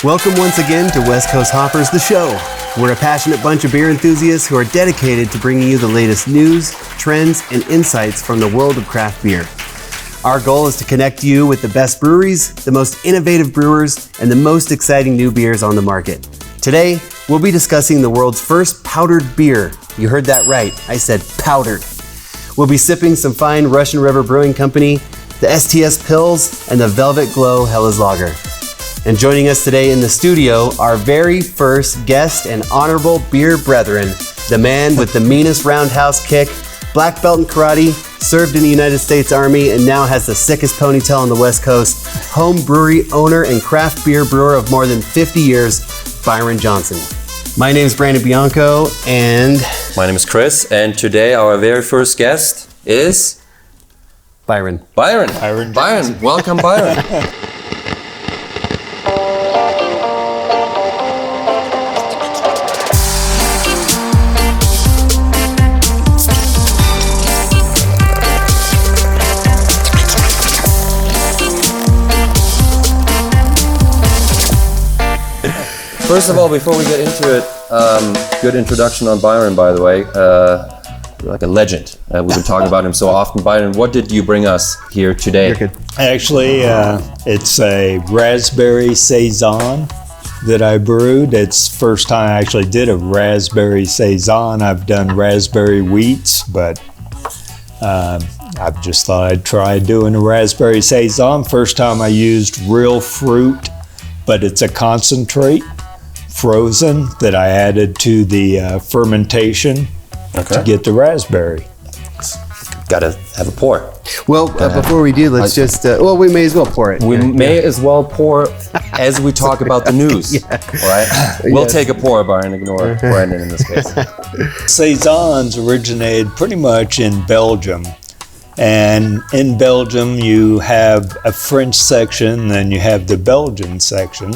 Welcome once again to West Coast Hoppers, the show. We're a passionate bunch of beer enthusiasts who are dedicated to bringing you the latest news, trends, and insights from the world of craft beer. Our goal is to connect you with the best breweries, the most innovative brewers, and the most exciting new beers on the market. Today, we'll be discussing the world's first powdered beer. You heard that right, I said powdered. We'll be sipping some fine Russian River Brewing Company, the STS Pils, and the Velvet Glow Helles Lager. And joining us today in the studio, our very first guest and honorable beer brethren, the man with the meanest roundhouse kick, black belt in karate, served in the United States Army, and now has the sickest ponytail on the West Coast, home brewery owner and craft beer brewer of more than 50 years, Byron Johnson. My name is Brandon Bianco, and... My name is Chris, and today our very first guest is... Byron. Byron, welcome Byron. First of all, before we get into it, good introduction on Byron, by the way. Like a legend. We've been talking about him so often. Byron, what did you bring us here today? You're good. Actually, it's a raspberry Saison that I brewed. It's the first time I actually did a raspberry Saison. I've done raspberry wheats, but I've just thought I'd try doing a raspberry Saison. First time I used real fruit, but it's a concentrate, frozen, that I added to the fermentation to get the raspberry. Gotta have a pour. Well, before we do, let's we may as well pour it. We may as well pour as we talk about the news. All right? We'll take a pour, Byron. Ignore Brandon in this case. Saisons originated pretty much in Belgium. And in Belgium, you have a French section, then you have the Belgian section.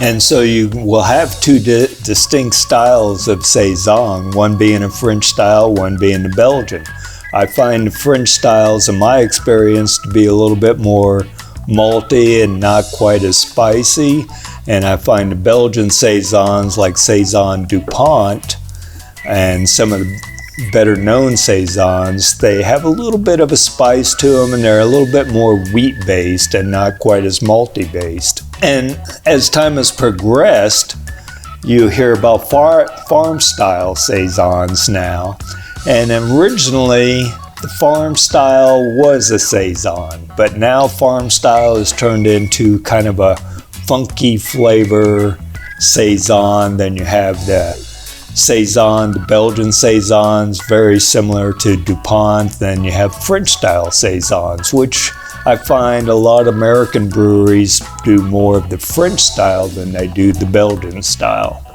And so you will have two distinct styles of Saison, one being a French style, one being the Belgian. I find the French styles, in my experience, to be a little bit more malty and not quite as spicy. And I find the Belgian Saisons, like Saison DuPont, and some of the better known Saisons, they have a little bit of a spice to them, and they're a little bit more wheat based and not quite as malty based. And as time has progressed, you hear about farm style Saisons now. And originally the farm style was a Saison, but now farm style has turned into kind of a funky flavor Saison. Then you have the Saison, the Belgian Saisons, very similar to DuPont. Then you have French style Saisons, which I find a lot of American breweries do more of the French style than they do the Belgian style.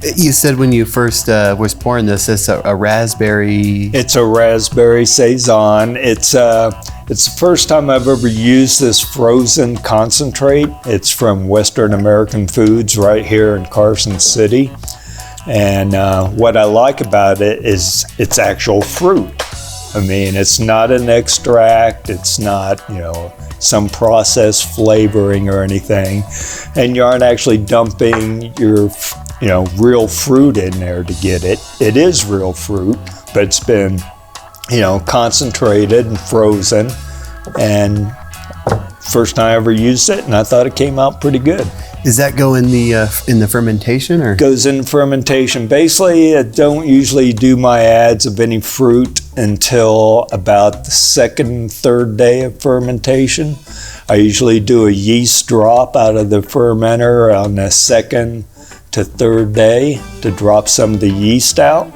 You said when you first was pouring this, it's a raspberry... It's a raspberry Saison. It's the first time I've ever used this frozen concentrate. It's from Western American Foods right here in Carson City. And what I like about it is it's actual fruit. I mean, it's not an extract, it's not, some processed flavoring or anything. And you aren't actually dumping your, real fruit in there to get it. It is real fruit, but it's been, concentrated and frozen. And first time I ever used it, and I thought it came out pretty good. Does that go in the fermentation, or? Goes in fermentation. Basically, I don't usually do my adds of any fruit until about the second, third day of fermentation. I usually do a yeast drop out of the fermenter on the second to third day to drop some of the yeast out.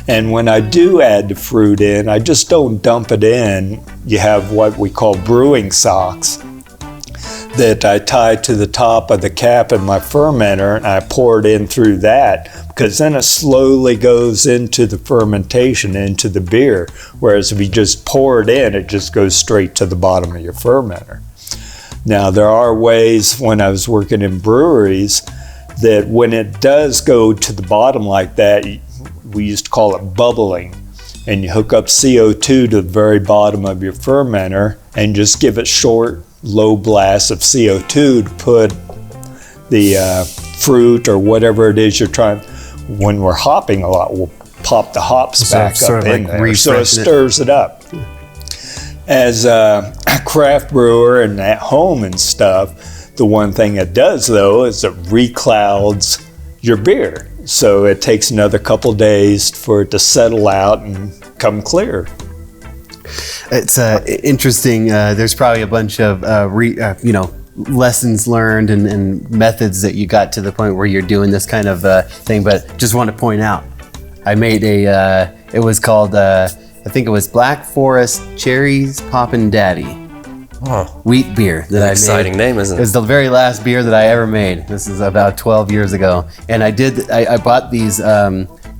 And when I do add the fruit in, I just don't dump it in. You have what we call brewing socks that I tie to the top of the cap in my fermenter, and I pour it in through that, because then it slowly goes into the fermentation, into the beer. Whereas if you just pour it in, it just goes straight to the bottom of your fermenter. Now, there are ways, when I was working in breweries, that when it does go to the bottom like that, we used to call it bubbling. And you hook up CO2 to the very bottom of your fermenter and just give it short, low blasts of CO2 to put the fruit or whatever it is you're trying. When we're hopping a lot, we'll pop the hops back up in there, so it stirs it up. As a craft brewer and at home and stuff, the one thing it does though is it reclouds your beer. So it takes another couple days for it to settle out and come clear. It's interesting. There's probably a bunch of lessons learned and methods that you got to the point where you're doing this kind of thing. But just want to point out, I made it was called, I think it was Black Forest Cherries Poppin' Daddy. Oh, wheat beer that I made. Exciting name, isn't it? It was the very last beer that I ever made. This is about 12 years ago. And I bought these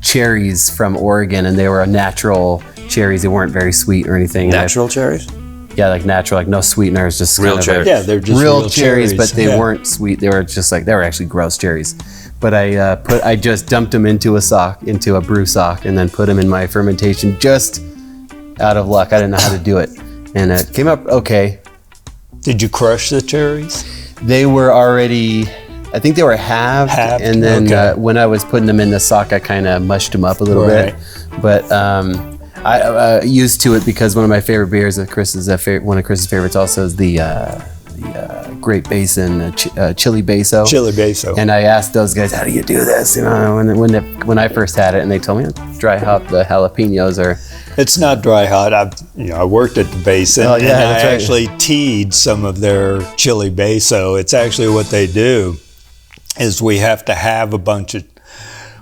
cherries from Oregon, and they were natural cherries. They weren't very sweet or anything. Natural cherries? Yeah, like natural, like no sweeteners, just real kind of cherries. Yeah, they're just real cherries, but they weren't sweet. They were just like, they were actually gross cherries. But I just dumped them into a brew sock, and then put them in my fermentation just out of luck. I didn't know how to do it. And it came up okay. Did you crush the cherries? They were already, I think they were halved. And then when I was putting them in the sock, I kind of mushed them up a little bit. But I used to it because one of my favorite beers, one of Chris's favorites also is the Great Basin Chili Beso. Chili Beso. And I asked those guys, how do you do this? You know, when I first had it, and they told me dry hop the jalapenos or. It's not dry hot. I worked at the Basin, and I actually teed some of their Chili Beso. It's actually what they do is we have to have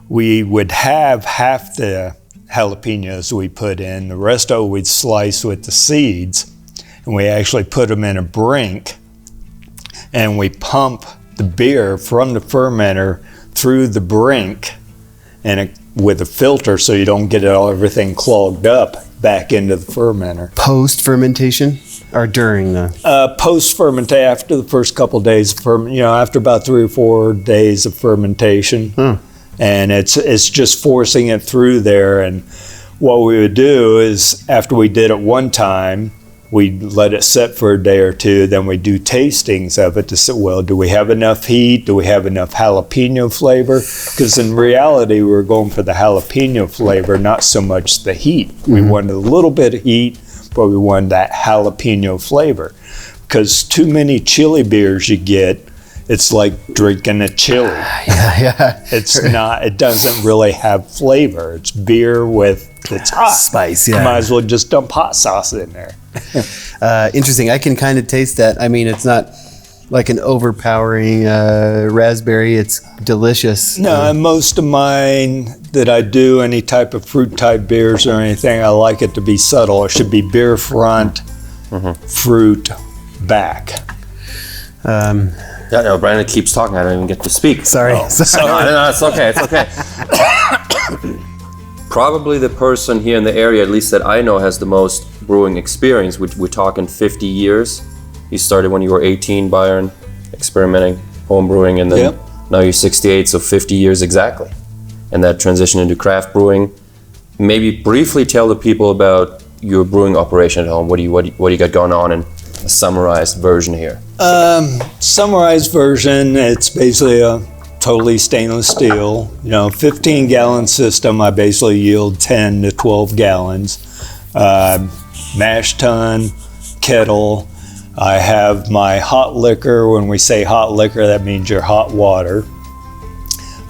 we would have half the jalapenos we put in, the rest of it we'd slice with the seeds, and we actually put them in a brink, and we pump the beer from the fermenter through the brink with a filter so you don't get everything clogged up back into the fermenter. Post fermentation or during the? Post fermentation, after the first couple days of after about 3 or 4 days of fermentation. And it's just forcing it through there. And what we would do is, after we did it one time, we'd let it set for a day or two, then we do tastings of it to say, well, do we have enough heat? Do we have enough jalapeno flavor? Because in reality, we were going for the jalapeno flavor, not so much the heat. We wanted a little bit of heat, but we wanted that jalapeno flavor. Because too many chili beers you get, it's like drinking a chili. It doesn't really have flavor. It's beer it's hot. Spice, Might as well just dump hot sauce in there. Interesting. I can kind of taste that. I mean, it's not like an overpowering raspberry. It's delicious. No, and most of mine that I do, any type of fruit type beers or anything, I like it to be subtle. It should be beer front, fruit back. Yeah, no, Brandon keeps talking. I don't even get to speak. Sorry. No, it's okay. It's okay. Probably the person here in the area, at least that I know, has the most brewing experience. We're talking 50 years. You started when you were 18, Byron, experimenting, home brewing, and then now you're 68, so 50 years exactly. And that transition into craft brewing. Maybe briefly tell the people about your brewing operation at home. What do you got going on in a summarized version here? Summarized version, it's basically a totally stainless steel, 15-gallon system. I basically yield 10 to 12 gallons. Mash tun, kettle. I have my hot liquor. When we say hot liquor, that means your hot water.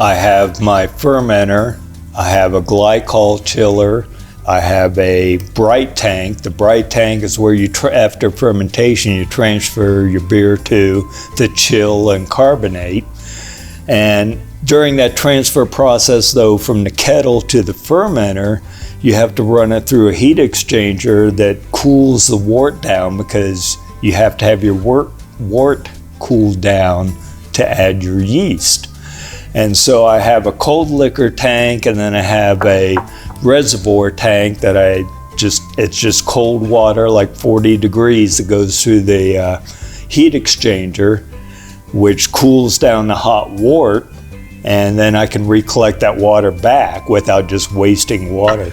I have my fermenter. I have a glycol chiller. I have a bright tank. The bright tank is where you, after fermentation, you transfer your beer to chill and carbonate. And during that transfer process, though, from the kettle to the fermenter, you have to run it through a heat exchanger that cools the wort down, because you have to have your wort cooled down to add your yeast. And so I have a cold liquor tank, and then I have a reservoir tank that it's just cold water, like 40 degrees, that goes through the heat exchanger, which cools down the hot wort, and then I can recollect that water back without just wasting water.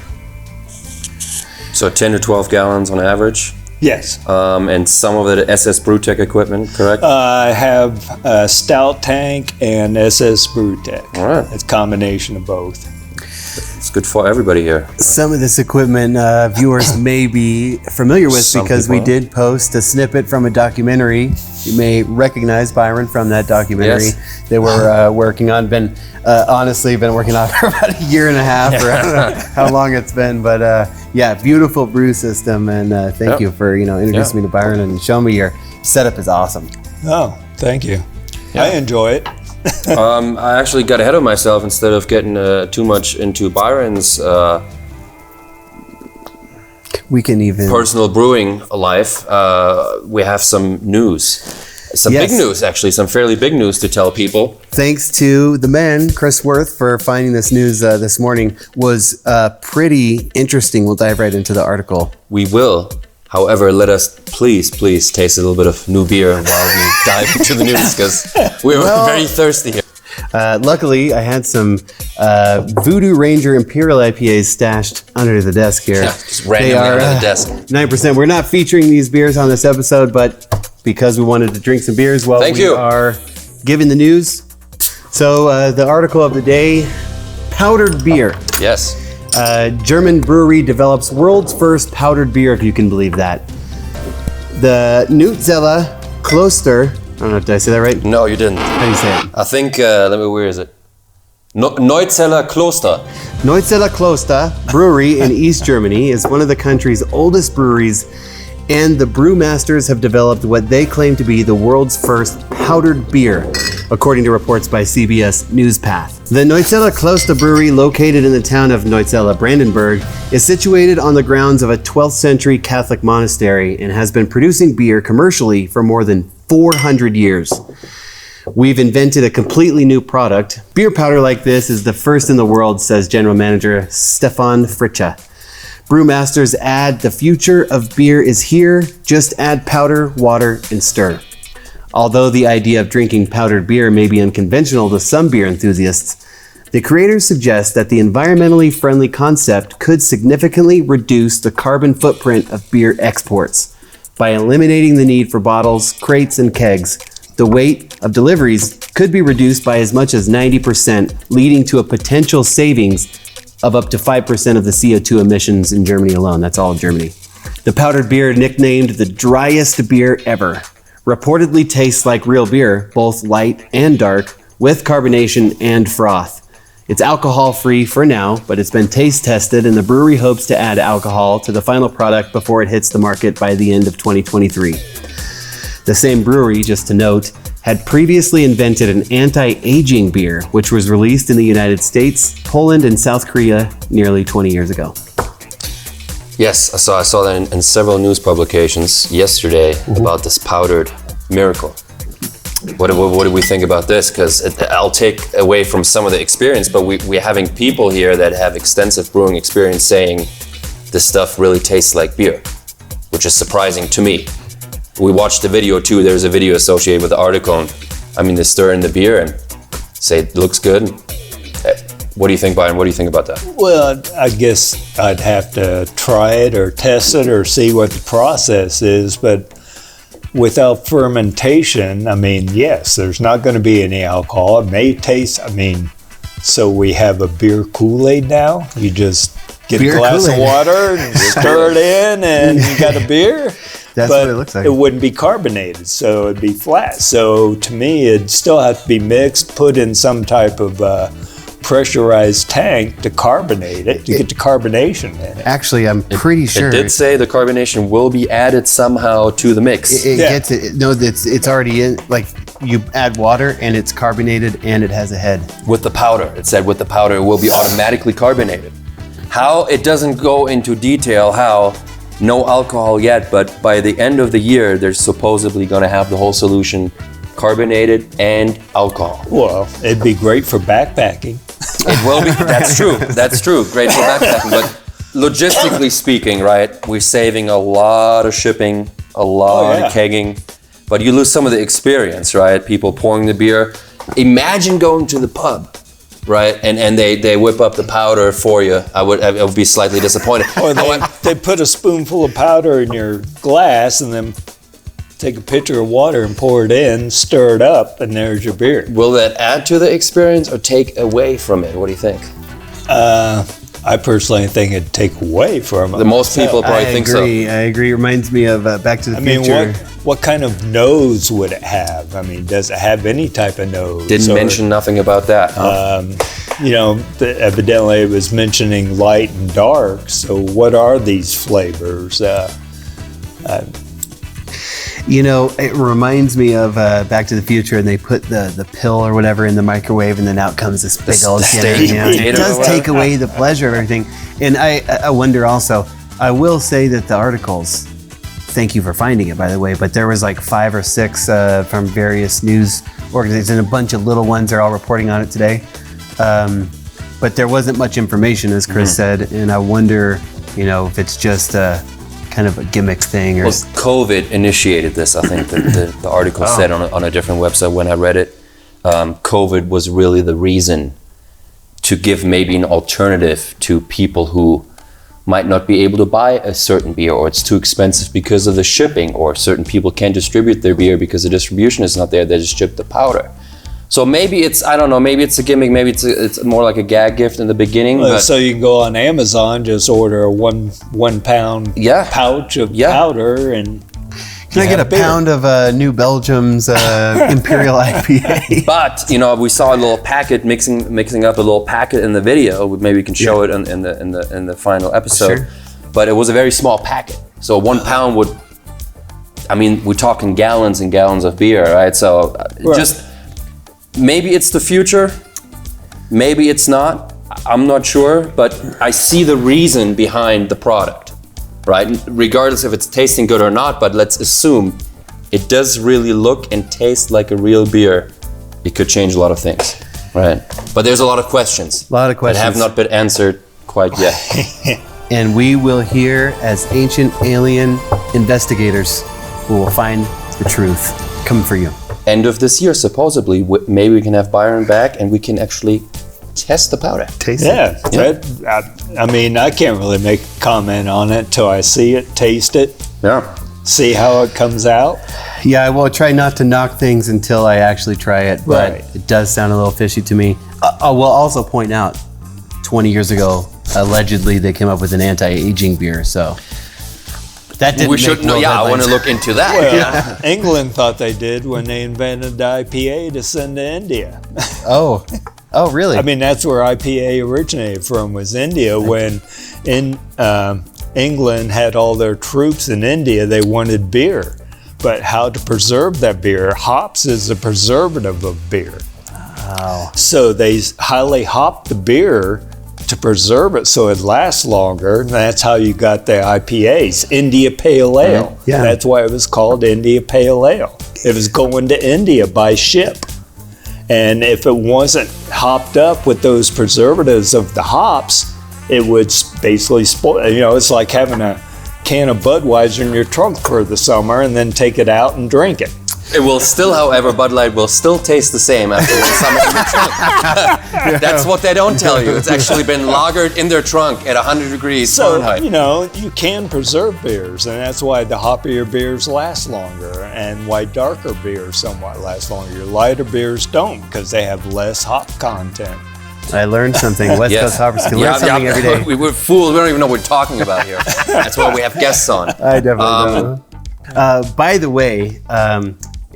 So 10 to 12 gallons on average? Yes. And some of it SS Brewtech equipment, correct? I have a stout tank and SS Brewtech. All right. It's a combination of both. It's good for everybody here. Some of this equipment viewers may be familiar with because we did post a snippet from a documentary. You may recognize Byron from that documentary that we're working on. Honestly, been working on for about a year and a half, or I don't know how long it's been. But beautiful brew system, and thank you for introducing me to Byron and showing me your setup is awesome. Oh, thank you. Yeah. I enjoy it. I actually got ahead of myself. Instead of getting too much into Byron's we can even personal brewing life, we have some news. Some big news, actually, some fairly big news to tell people. Thanks to the man, Chris Worth, for finding this news this morning. Was pretty interesting. We'll dive right into the article. We will. However, let us please taste a little bit of new beer while we dive into the news, because we're very thirsty here. Luckily, I had some Voodoo Ranger Imperial IPAs stashed under the desk here. Yeah, just randomly under the desk. 9%. We're not featuring these beers on this episode, but because we wanted to drink some beers while we are giving the news. So the article of the day, powdered beer. Yes. German brewery develops world's first powdered beer, if you can believe that. The Nutzella Kloster, I don't know, did I say that right? No, you didn't. How do you say it? I think, where is it? Neuzeller Kloster. Neuzeller Kloster Brewery in East Germany is one of the country's oldest breweries, and the brewmasters have developed what they claim to be the world's first powdered beer, according to reports by CBS NewsPath. The Neuzeller Kloster Brewery, located in the town of Neuzeller, Brandenburg, is situated on the grounds of a 12th century Catholic monastery and has been producing beer commercially for more than 400 years. We've invented a completely new product. Beer powder like this is the first in the world, says General Manager Stefan Fritsche. Brewmasters add, the future of beer is here, just add powder, water, and stir. Although the idea of drinking powdered beer may be unconventional to some beer enthusiasts, the creators suggest that the environmentally friendly concept could significantly reduce the carbon footprint of beer exports. By eliminating the need for bottles, crates, and kegs, the weight of deliveries could be reduced by as much as 90%, leading to a potential savings of up to 5% of the CO2 emissions in Germany alone. That's all of Germany. The powdered beer, nicknamed the driest beer ever, reportedly tastes like real beer, both light and dark, with carbonation and froth. It's alcohol-free for now, but it's been taste tested, and the brewery hopes to add alcohol to the final product before it hits the market by the end of 2023. The same brewery, just to note, had previously invented an anti-aging beer, which was released in the United States, Poland, and South Korea nearly 20 years ago. Yes, I saw that in several news publications yesterday about this powdered miracle. What do we think about this? Because I'll take away from some of the experience, but we're having people here that have extensive brewing experience saying this stuff really tastes like beer, which is surprising to me. We watched the video too. There's a video associated with the article. And, I mean, they stir in the beer and say it looks good. What do you think, Byron? What do you think about that? Well, I guess I'd have to try it or test it or see what the process is. But without fermentation, I mean, yes, there's not going to be any alcohol. It may taste, so we have a beer Kool-Aid now. You just get a glass of water and stir it in and you got a beer. That's what it looks like. It wouldn't be carbonated, so it'd be flat. So to me, it'd still have to be mixed, put in some type of pressurized tank to carbonate it, to get the carbonation in it. Actually, I'm pretty sure. It did say the carbonation will be added somehow to the mix. It gets it. No, it's already in. Like, you add water and it's carbonated and it has a head. With the powder. It said with the powder it will be automatically carbonated. How, it doesn't go into detail how. No alcohol yet, but by the end of the year, they're supposedly going to have the whole solution carbonated and alcohol. Well, it'd be great for backpacking. It will be. That's true. That's true. Great for backpacking. But logistically speaking, right, we're saving a lot of shipping, a lot of kegging, but you lose some of the experience, right? People pouring the beer. Imagine going to the pub right? And they whip up the powder for you. I would be slightly disappointed. Or they put a spoonful of powder in your glass and then take a pitcher of water and pour it in, stir it up, and there's your beer. Will that add to the experience or take away from it? What do you think? I personally think it'd take away from it. The most people probably think so. I agree. It reminds me of Back to the Future. What kind of nose would it have? I mean, does it have any type of nose? Didn't mention nothing about that. Huh? Evidently it was mentioning light and dark. So what are these flavors? It reminds me of Back to the Future, and they put the pill or whatever in the microwave, and then out comes this big old steak. It does take away the pleasure of everything. And I wonder also, I will say that the articles, thank you for finding it, by the way, but there was like 5 or 6 from various news organizations, and a bunch of little ones are all reporting on it today. But there wasn't much information, as Chris said, and I wonder, if it's just kind of a gimmick thing. Or COVID initiated this. I think the article said on a different website when I read it. COVID was really the reason to give maybe an alternative to people who might not be able to buy a certain beer, or it's too expensive because of the shipping, or certain people can't distribute their beer because the distribution is not there. They just ship the powder. So maybe it's, I don't know, maybe it's a gimmick, maybe it's more like a gag gift in the beginning. So you can go on Amazon, just order a one pound pouch of powder, and can I get a pound of New Belgium's Imperial IPA? But we saw a little packet mixing up a little packet in the video. Maybe we can show it in the final episode. Sure. But it was a very small packet, so 1 pound would. I mean, we're talking gallons and gallons of beer, right? So just. Maybe it's the future, maybe it's not, I'm not sure, but I see the reason behind the product, right? Regardless if it's tasting good or not, but let's assume it does really look and taste like a real beer. It could change a lot of things, right? But there's a lot of questions. That have not been answered quite yet. And we will hear, as ancient alien investigators, who will find the truth coming for you. End of this year, supposedly, maybe we can have Byron back and we can actually test the powder. Taste it. I mean, I can't really make a comment on it till I see it, taste it, see how it comes out. Yeah, I will try not to knock things until I actually try it, but it does sound a little fishy to me. I will also point out, 20 years ago, allegedly they came up with an anti-aging beer, so... That didn't I want to look into that. Well, England thought they did when they invented the IPA to send to India. Oh, really? I mean, that's where IPA originated from, was India. When England had all their troops in India, they wanted beer. But how to preserve that beer? Hops is a preservative of beer. Oh. So they highly hopped the beer to preserve it so it lasts longer. And that's how you got the IPAs, India Pale Ale. Yeah. That's why it was called India Pale Ale. It was going to India by ship. And if it wasn't hopped up with those preservatives of the hops, it would basically spoil. It's like having a can of Budweiser in your trunk for the summer and then take it out and drink it. It will still, however, Bud Light will still taste the same after one summer in your trunk. That's what they don't tell you. It's actually been lagered in their trunk at 100 degrees Fahrenheit. You can preserve beers, and that's why the hoppier beers last longer, and why darker beers somewhat last longer. Your lighter beers don't, because they have less hop content. I learned something. West Coast hoppers can learn something every day. We're fools. We don't even know what we're talking about here. That's why we have guests on. I definitely don't. By the way,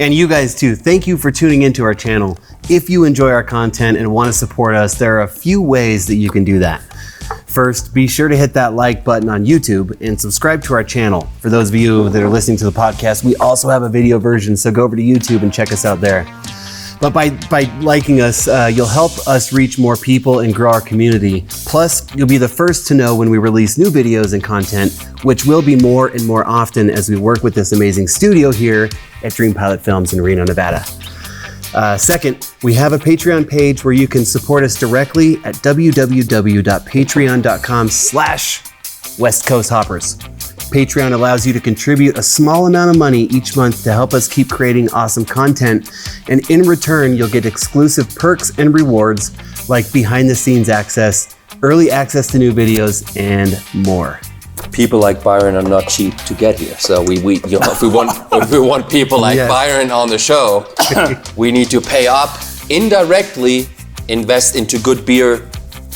and you guys too, thank you for tuning into our channel. If you enjoy our content and want to support us, there are a few ways that you can do that. First, be sure to hit that like button on YouTube and subscribe to our channel. For those of you that are listening to the podcast, we also have a video version, so go over to YouTube and check us out there. But by liking us, you'll help us reach more people and grow our community. Plus, you'll be the first to know when we release new videos and content, which will be more and more often as we work with this amazing studio here at Dream Pilot Films in Reno, Nevada. Second, we have a Patreon page where you can support us directly at www.patreon.com/West Coast Hoppers. Patreon allows you to contribute a small amount of money each month to help us keep creating awesome content. And in return, you'll get exclusive perks and rewards, like behind the scenes access, early access to new videos, and more. People like Byron are not cheap to get here. So we you know, if we want people like Yes. Byron on the show, we need to pay up, indirectly invest into good beer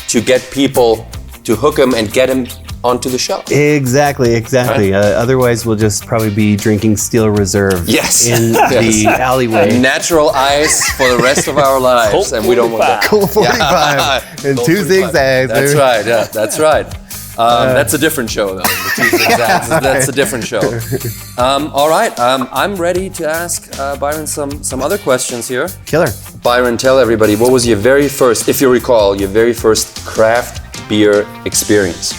to get people, to hook them and get them onto the show. Exactly. Otherwise, we'll just probably be drinking Steel Reserve Yes. in the alleyway. Natural ice for the rest of our lives, and we don't want that. Cool 45 and Cool 2 45. zigzags. That's right. Yeah, that's right. That's a different show, though. The 2 zigzags. That's a different show. All right. I'm ready to ask Byron some other questions here. Killer. Byron, tell everybody, what was your very first, if you recall, your very first craft beer experience?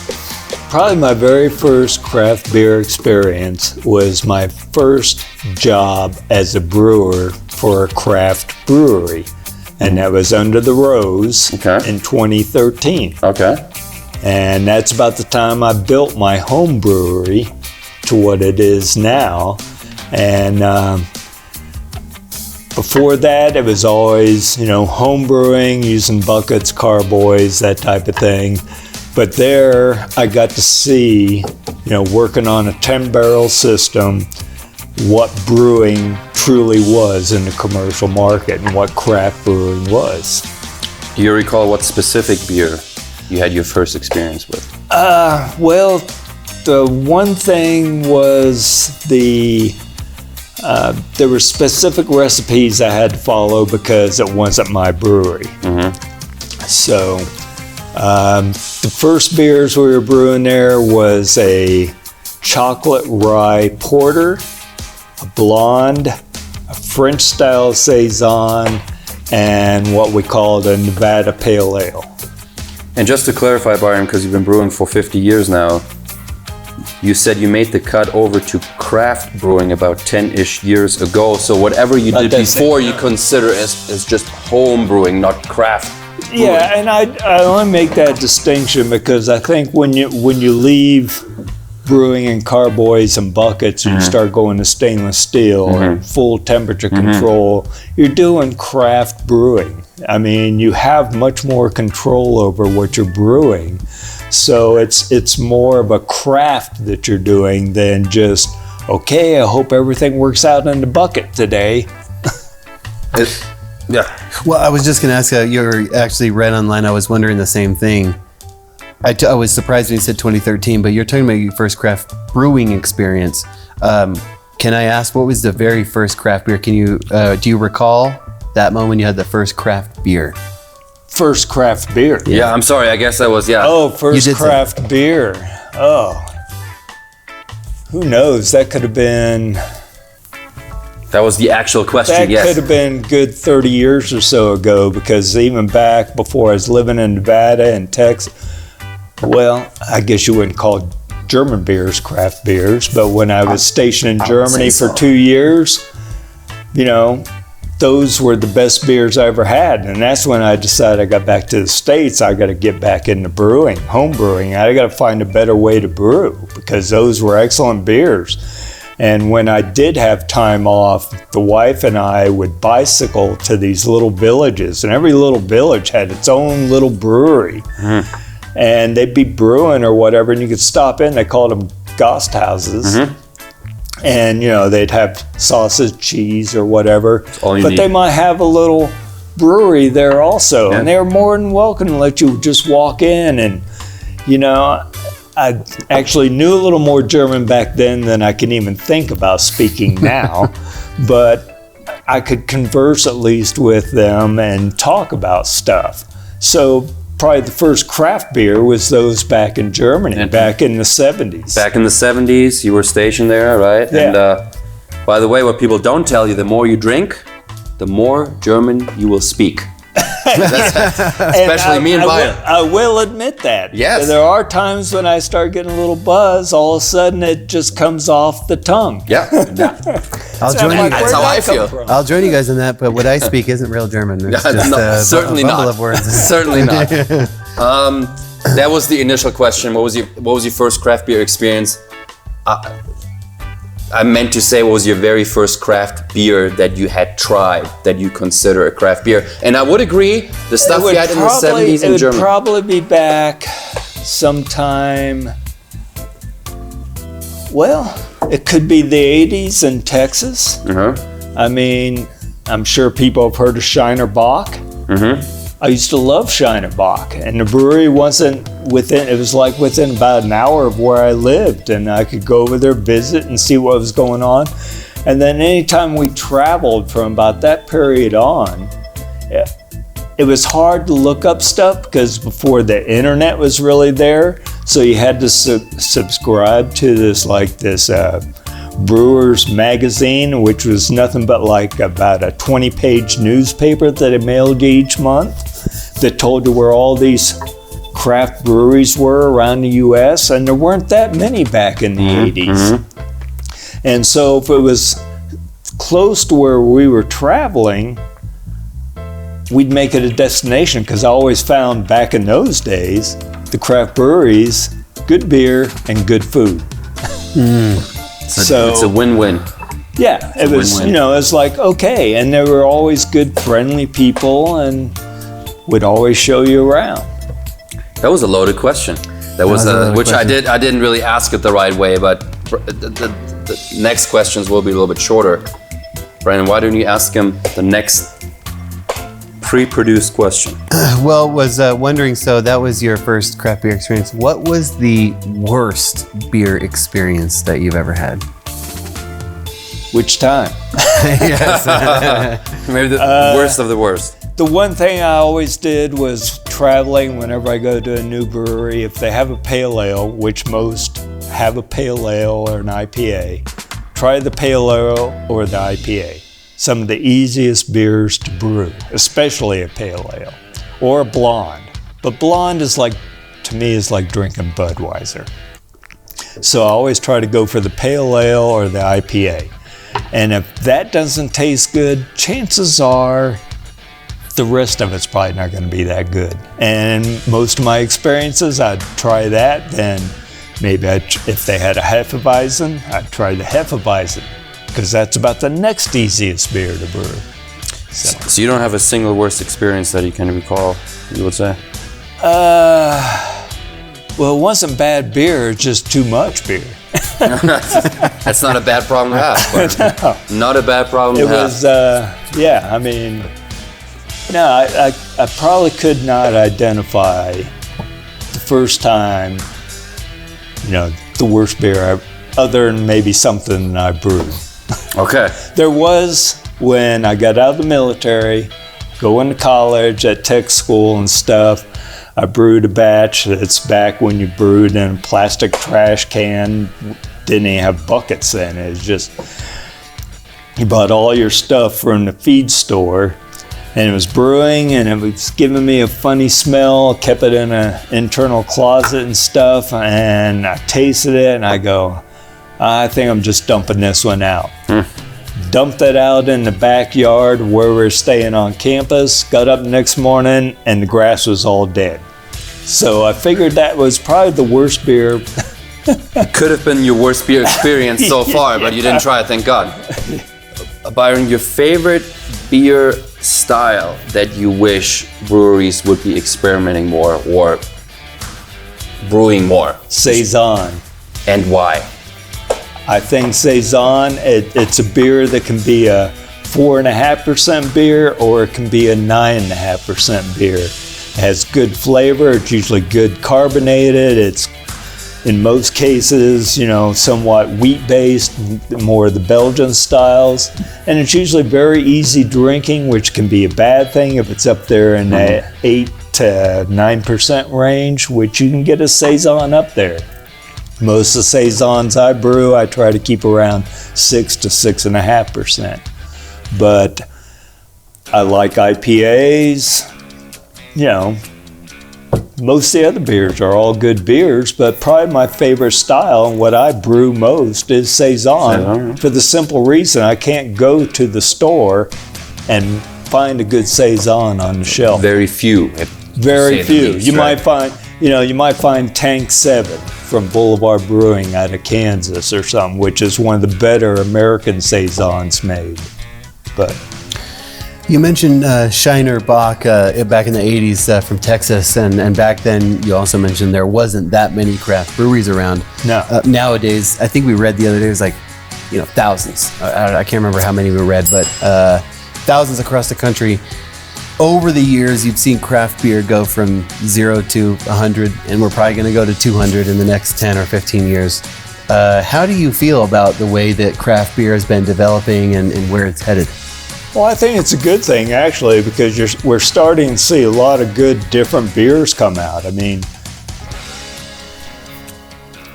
Probably my very first craft beer experience was my first job as a brewer for a craft brewery. And that was Under the Rose in 2013. Okay. And that's about the time I built my home brewery to what it is now. And before that, it was always, home brewing, using buckets, carboys, that type of thing. But there, I got to see, working on a 10-barrel system, what brewing truly was in the commercial market and what craft brewing was. Do you recall what specific beer you had your first experience with? Well, the one thing was there were specific recipes I had to follow because it wasn't my brewery. So the first beers we were brewing there was a chocolate rye porter, a blonde, a French style Saison, and what we called a Nevada Pale Ale. And just to clarify, Byron, because you've been brewing for 50 years now, you said you made the cut over to craft brewing about 10-ish years ago. So whatever you did before, you consider as just home brewing, not craft brewing. Yeah, and I only make that distinction because I think when you leave brewing in carboys and buckets and you start going to stainless steel and full temperature control, you're doing craft brewing. I mean, you have much more control over what you're brewing. So it's more of a craft that you're doing than just, okay, I hope everything works out in the bucket today. Yeah. Well, I was just going to ask, you actually read online, I was wondering the same thing. I was surprised when you said 2013, but you're talking about your first craft brewing experience. Can I ask, what was the very first craft beer? Do you recall that moment you had the first craft beer? First craft beer? Yeah, I'm sorry, I guess that was, Oh, first craft beer. Oh. Who knows? That could have been... That was the actual question, That yes. could have been good 30 years or so ago, because even back before I was living in Nevada and Texas, well, I guess you wouldn't call German beers craft beers, but when I was stationed in Germany for 2 years, those were the best beers I ever had. And that's when I decided I got back to the States, I got to get back into brewing, home brewing. I got to find a better way to brew because those were excellent beers. And when I did have time off, the wife and I would bicycle to these little villages, and every little village had its own little brewery. And they'd be brewing or whatever, and you could stop in. They called them Gasthouses. And, they'd have sausage, cheese, or whatever. But they might have a little brewery there also. Yeah. And they were more than welcome to let you just walk in. And, I actually knew a little more German back then than I can even think about speaking now. But I could converse at least with them and talk about stuff. So probably the first craft beer was those back in Germany, back in the 70s. Back in the 70s, you were stationed there, right? Yeah. And by the way, what people don't tell you, the more you drink, the more German you will speak. Especially me and Byron. I will admit that. Yes. There are times when I start getting a little buzz, all of a sudden it just comes off the tongue. Yeah. I'll join you. That's how I feel. I'll join you guys in that, but what I speak isn't real German. It's just certainly a bundle not. of words. Certainly not. That was the initial question. What was your first craft beer experience? I meant to say, what was your very first craft beer that you had tried that you consider a craft beer? And I would agree, the stuff you had in the 70s in Germany. It would probably be back sometime, well, it could be the 80s in Texas. I mean, I'm sure people have heard of Shiner Bock. I used to love Shiner Bock, and the brewery wasn't within, it was like within about an hour of where I lived, and I could go over there, visit, and see what was going on. And then anytime we traveled from about that period on, it was hard to look up stuff because before the internet was really there, so you had to subscribe to this Brewers magazine, which was nothing but like about a 20-page newspaper that it mailed you each month that told you where all these craft breweries were around the US, and there weren't that many back in the 80s. And so if it was close to where we were traveling, we'd make it a destination because I always found back in those days, the craft breweries, good beer and good food. So it's a win-win. Yeah, it was, win-win. You know, it's like, okay. And there were always good, friendly people and would always show you around. That was a loaded question. That was which question. I didn't really ask it the right way, but the next questions will be a little bit shorter. Brandon, why don't you ask him the next pre-produced question? Well, was wondering, so that was your first craft beer experience. What was the worst beer experience that you've ever had? Which time? Yes. Maybe the worst of the worst. The one thing I always did was traveling whenever I go to a new brewery, if they have a pale ale, which most have a pale ale or an IPA, try the pale ale or the IPA. Some of the easiest beers to brew, especially a pale ale or a blonde. But blonde is like, to me, is like drinking Budweiser. So I always try to go for the pale ale or the IPA. And if that doesn't taste good, chances are the rest of it's probably not going to be that good. And most of my experiences, I'd try that, then maybe if they had a Hefeweizen, I'd try the Hefeweizen, because that's about the next easiest beer to brew. So you don't have a single worst experience that you can recall, you would say? Well, it wasn't bad beer, it's just too much beer. That's not a bad problem to have. No. Not a bad problem to have. It was, yeah, I mean, no, I probably could not identify the first time, you know, the worst beer other than maybe something I brewed. Okay. There was when I got out of the military, going to college at tech school and stuff. I brewed a batch that's back when you brewed in a plastic trash can, didn't even have buckets then. It was just, you bought all your stuff from the feed store, and it was brewing and it was giving me a funny smell, kept it in an internal closet and stuff, and I tasted it and I go, I think I'm just dumping this one out. Dumped it out in the backyard where we were staying on campus, got up the next morning and the grass was all dead. So I figured that was probably the worst beer. Could have been your worst beer experience so far, but you didn't try it, thank God. Byron, your favorite beer style that you wish breweries would be experimenting more or brewing more? Saison. And why? I think Saison, it's a beer that can be a 4.5% beer or it can be a 9.5% beer. It has good flavor, it's usually good carbonated, it's in most cases, you know, somewhat wheat-based, more of the Belgian styles, and it's usually very easy drinking, which can be a bad thing if it's up there in that 8 to 9% range, which you can get a Saison up there. Most of the Saisons I brew, I try to keep around 6 to 6.5%. But I like IPAs, you know. Most of the other beers are all good beers, but probably my favorite style and what I brew most is Saison, for the simple reason I can't go to the store and find a good Saison on the shelf. Very few. Very few. You might find, you know, you might find Tank 7. from Boulevard Brewing out of Kansas or something, which is one of the better American Saisons made. But You mentioned Shiner Bock back in the 80s from Texas, and back then you also mentioned there wasn't that many craft breweries around. No. Nowadays, I think we read the other day, it was like, thousands. I can't remember how many we read, but thousands across the country. Over the years, you've seen craft beer go from 0 to 100, and we're probably going to go to 200 in the next 10 or 15 years. How do you feel about the way that craft beer has been developing and where it's headed? well, I think it's a good thing actually, because we're starting to see a lot of good different beers come out. I mean,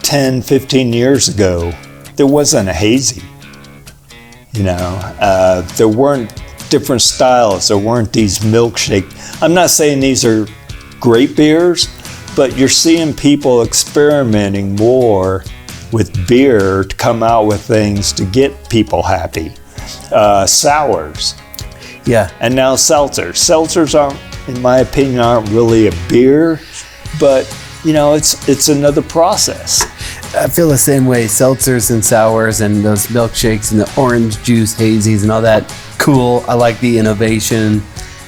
10, 15 years ago, there wasn't a hazy. There weren't different styles. There weren't these milkshake. I'm not saying these are great beers, but you're seeing people experimenting more with beer to come out with things to get people happy. Sours. Yeah. And now seltzers. Seltzers aren't, in my opinion, aren't really a beer, but it's another process. I feel the same way. Seltzers and sours and those milkshakes and the orange juice hazies and all that. Cool. I like the innovation,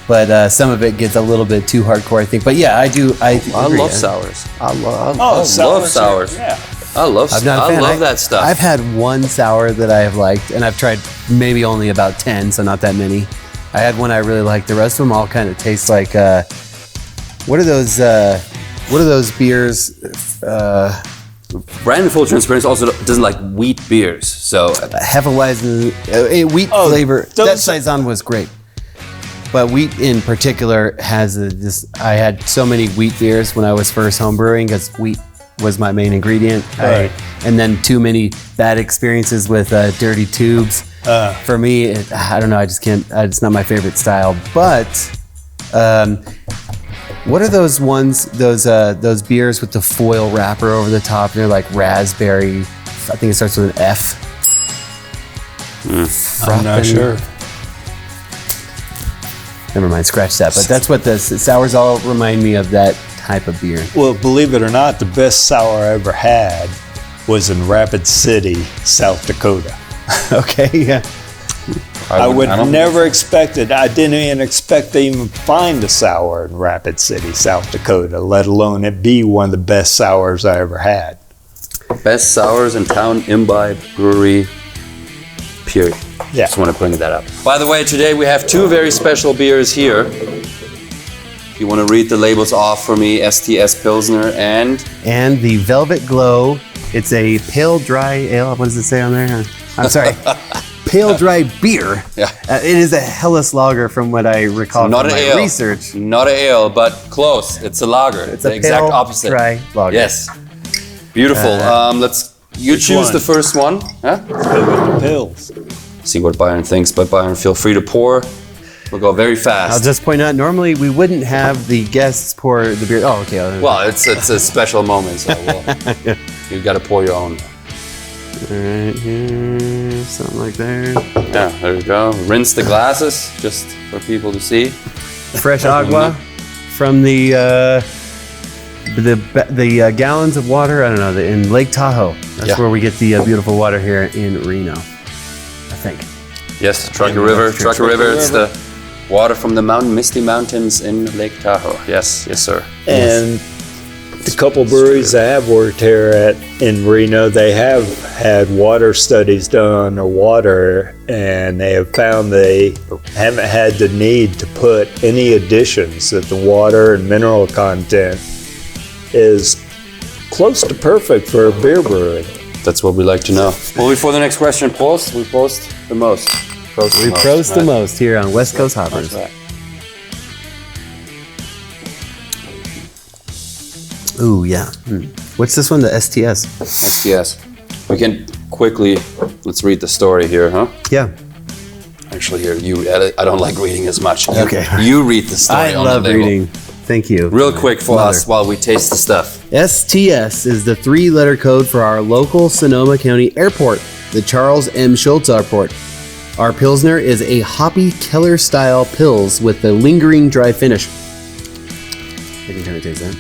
but some of it gets a little bit too hardcore, I think. But yeah, I do. I love sours. I love sours. Yeah. I love that stuff. I've had one sour that I have liked, and I've tried maybe only about 10, so not that many. I had one I really liked. The rest of them all kind of taste like what are those beers? Brandon, full transparency, also doesn't like wheat beers, so Hefeweizen, wheat flavor. That Saison was great, but wheat in particular has I had so many wheat beers when I was first home brewing because wheat was my main ingredient. Right. And then too many bad experiences with dirty tubes. For me, I don't know. I just can't. It's not my favorite style. But what are those ones? Those beers with the foil wrapper over the top? They're like raspberry. I think it starts with an F. I'm not sure. Never mind. Scratch that. But that's what the sours all remind me of. That type of beer. Well, believe it or not, the best sour I ever had was in Rapid City, South Dakota. Okay. Yeah. I didn't even expect to even find a sour in Rapid City, South Dakota, let alone it be one of the best sours I ever had. best sours in town, imbibe, brewery, period. Yeah. Just want to bring that up. By the way, today we have two very special beers here. You want to read the labels off for me? STS Pilsner and the Velvet Glow. It's a pale dry ale. What does it say on there? I'm sorry. Pale dry beer. Yeah. It is a Helles lager from what I recall not from an my ale. research. Not an ale, but close. It's a lager. It's the a exact pale opposite. dry lager. Yes. Beautiful. You choose one? the first one. Huh? Let's go with the Pils. See what Byron thinks. But Byron, feel free to pour. We'll go very fast. I'll just point out, normally we wouldn't have the guests pour the beer. Oh, okay. Well, it's a special moment, so you've got to pour your own. Right here, something like there. Yeah, there you go. Rinse the glasses, just for people to see. Fresh agua from the gallons of water. I don't know, in Lake Tahoe. That's where we get the beautiful water here in Reno, I think. Yes, Truckee River. Truckee River. It's the water from the misty mountains in Lake Tahoe. Yes, yes, sir. And the couple breweries I have worked here in Reno, they have had water studies done on their water, and they have found they haven't had the need to put any additions, that the water and mineral content is close to perfect for a beer brewery. That's what we like to know. Well, before the next question, we post the most. We prost the most here on West Coast Hoppers. Ooh, yeah. What's this one? The STS? STS. We can quickly, let's read the story here, huh? Yeah. Actually, here, I don't like reading as much. Okay. You read the story I on love the label. reading. Thank you. Real quick for us while we taste the stuff. STS is the 3-letter code for our local Sonoma County airport, the Charles M. Schultz Airport. Our Pilsner is a hoppy Keller-style Pils with a lingering dry finish. I can kind of taste that.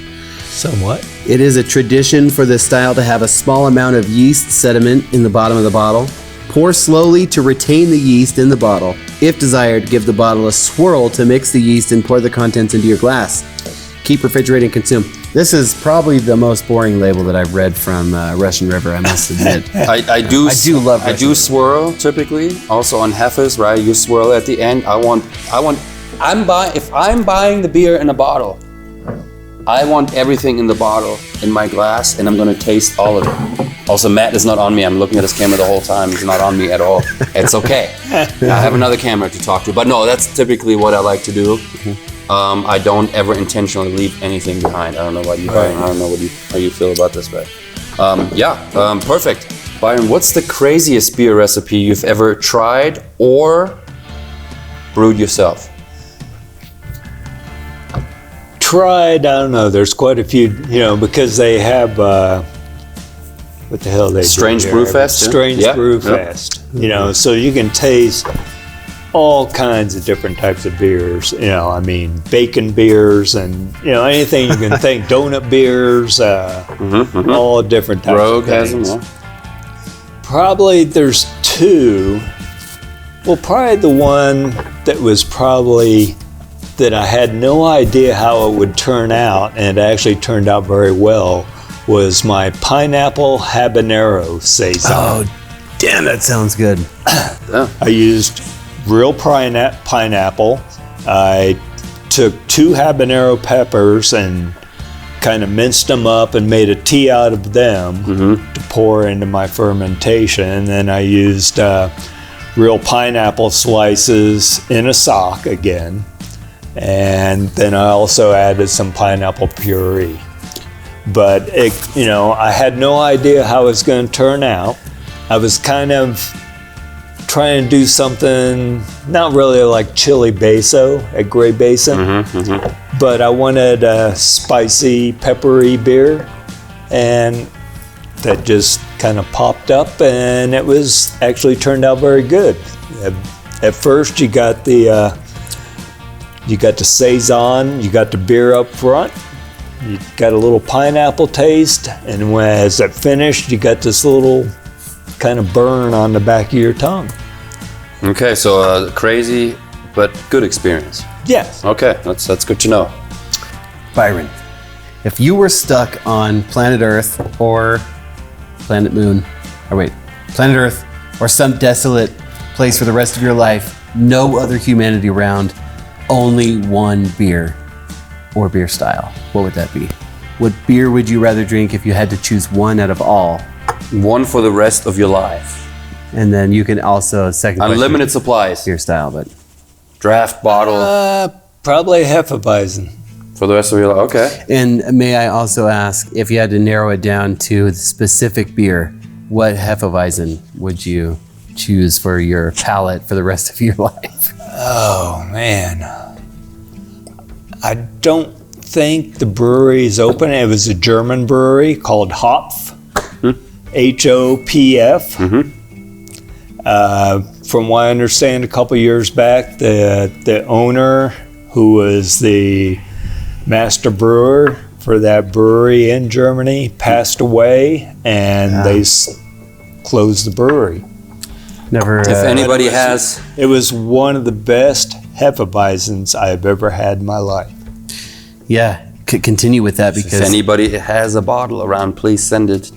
Somewhat. It is a tradition for this style to have a small amount of yeast sediment in the bottom of the bottle. Pour slowly to retain the yeast in the bottle. If desired, give the bottle a swirl to mix the yeast and pour the contents into your glass. Keep refrigerating and consume. This is probably the most boring label that I've read from Russian River, I must admit. I do love I do swirl typically. Also on Hefes, right? You swirl at the end. If I'm buying the beer in a bottle, I want everything in the bottle in my glass, and I'm gonna taste all of it. Also, Matt is not on me. I'm looking at his camera the whole time. He's not on me at all. It's okay. I have another camera to talk to. But no, that's typically what I like to do. I don't ever intentionally leave anything behind. I don't know about you, Byron. I don't know how you feel about this, but perfect. Byron, what's the craziest beer recipe you've ever tried or brewed yourself? Tried, I don't know, there's quite a few, because they have, what the hell they Strange do Brew Fest? Strange Brew Fest, so you can taste all kinds of different types of beers, bacon beers and, anything you can think, donut beers, all different types Rogue of things. has them, Probably there's two. Well, probably the one that was that I had no idea how it would turn out, and it actually turned out very well, was my pineapple habanero Saison. Oh, damn, that sounds good. I used real pineapple. I took 2 habanero peppers and kind of minced them up and made a tea out of them to pour into my fermentation. And then I used real pineapple slices in a sock again. And then I also added some pineapple puree. But I had no idea how it was going to turn out. I was kind of trying to do something not really like chili beso at Great Basin, but I wanted a spicy, peppery beer, and that just kind of popped up, and it was actually turned out very good. At first, you got the Saison, you got the beer up front, you got a little pineapple taste, and as it finished, you got this little kind of burn on the back of your tongue. Okay, so crazy but good experience. Yes. Okay, that's good to know. Byron, if you were stuck on planet Earth or planet Moon, planet Earth or some desolate place for the rest of your life, no other humanity around, only one beer or beer style, what would that be? What beer would you rather drink if you had to choose one out of all? One for the rest of your life. And then you can also, second question, Unlimited supplies. beer style, but Draft bottle. Probably Hefeweizen. For the rest of your life, okay. And may I also ask, if you had to narrow it down to the specific beer, what Hefeweizen would you choose for your palate for the rest of your life? Oh, man. I don't think the brewery is open. It was a German brewery called Hopf, HOPF. From what I understand, a couple years back, the owner, who was the master brewer for that brewery in Germany, passed away, and they closed the brewery. Never. If anybody has... It was one of the best Hefeweizens I've ever had in my life. Yeah, continue with that, because If anybody has a bottle around, please send it.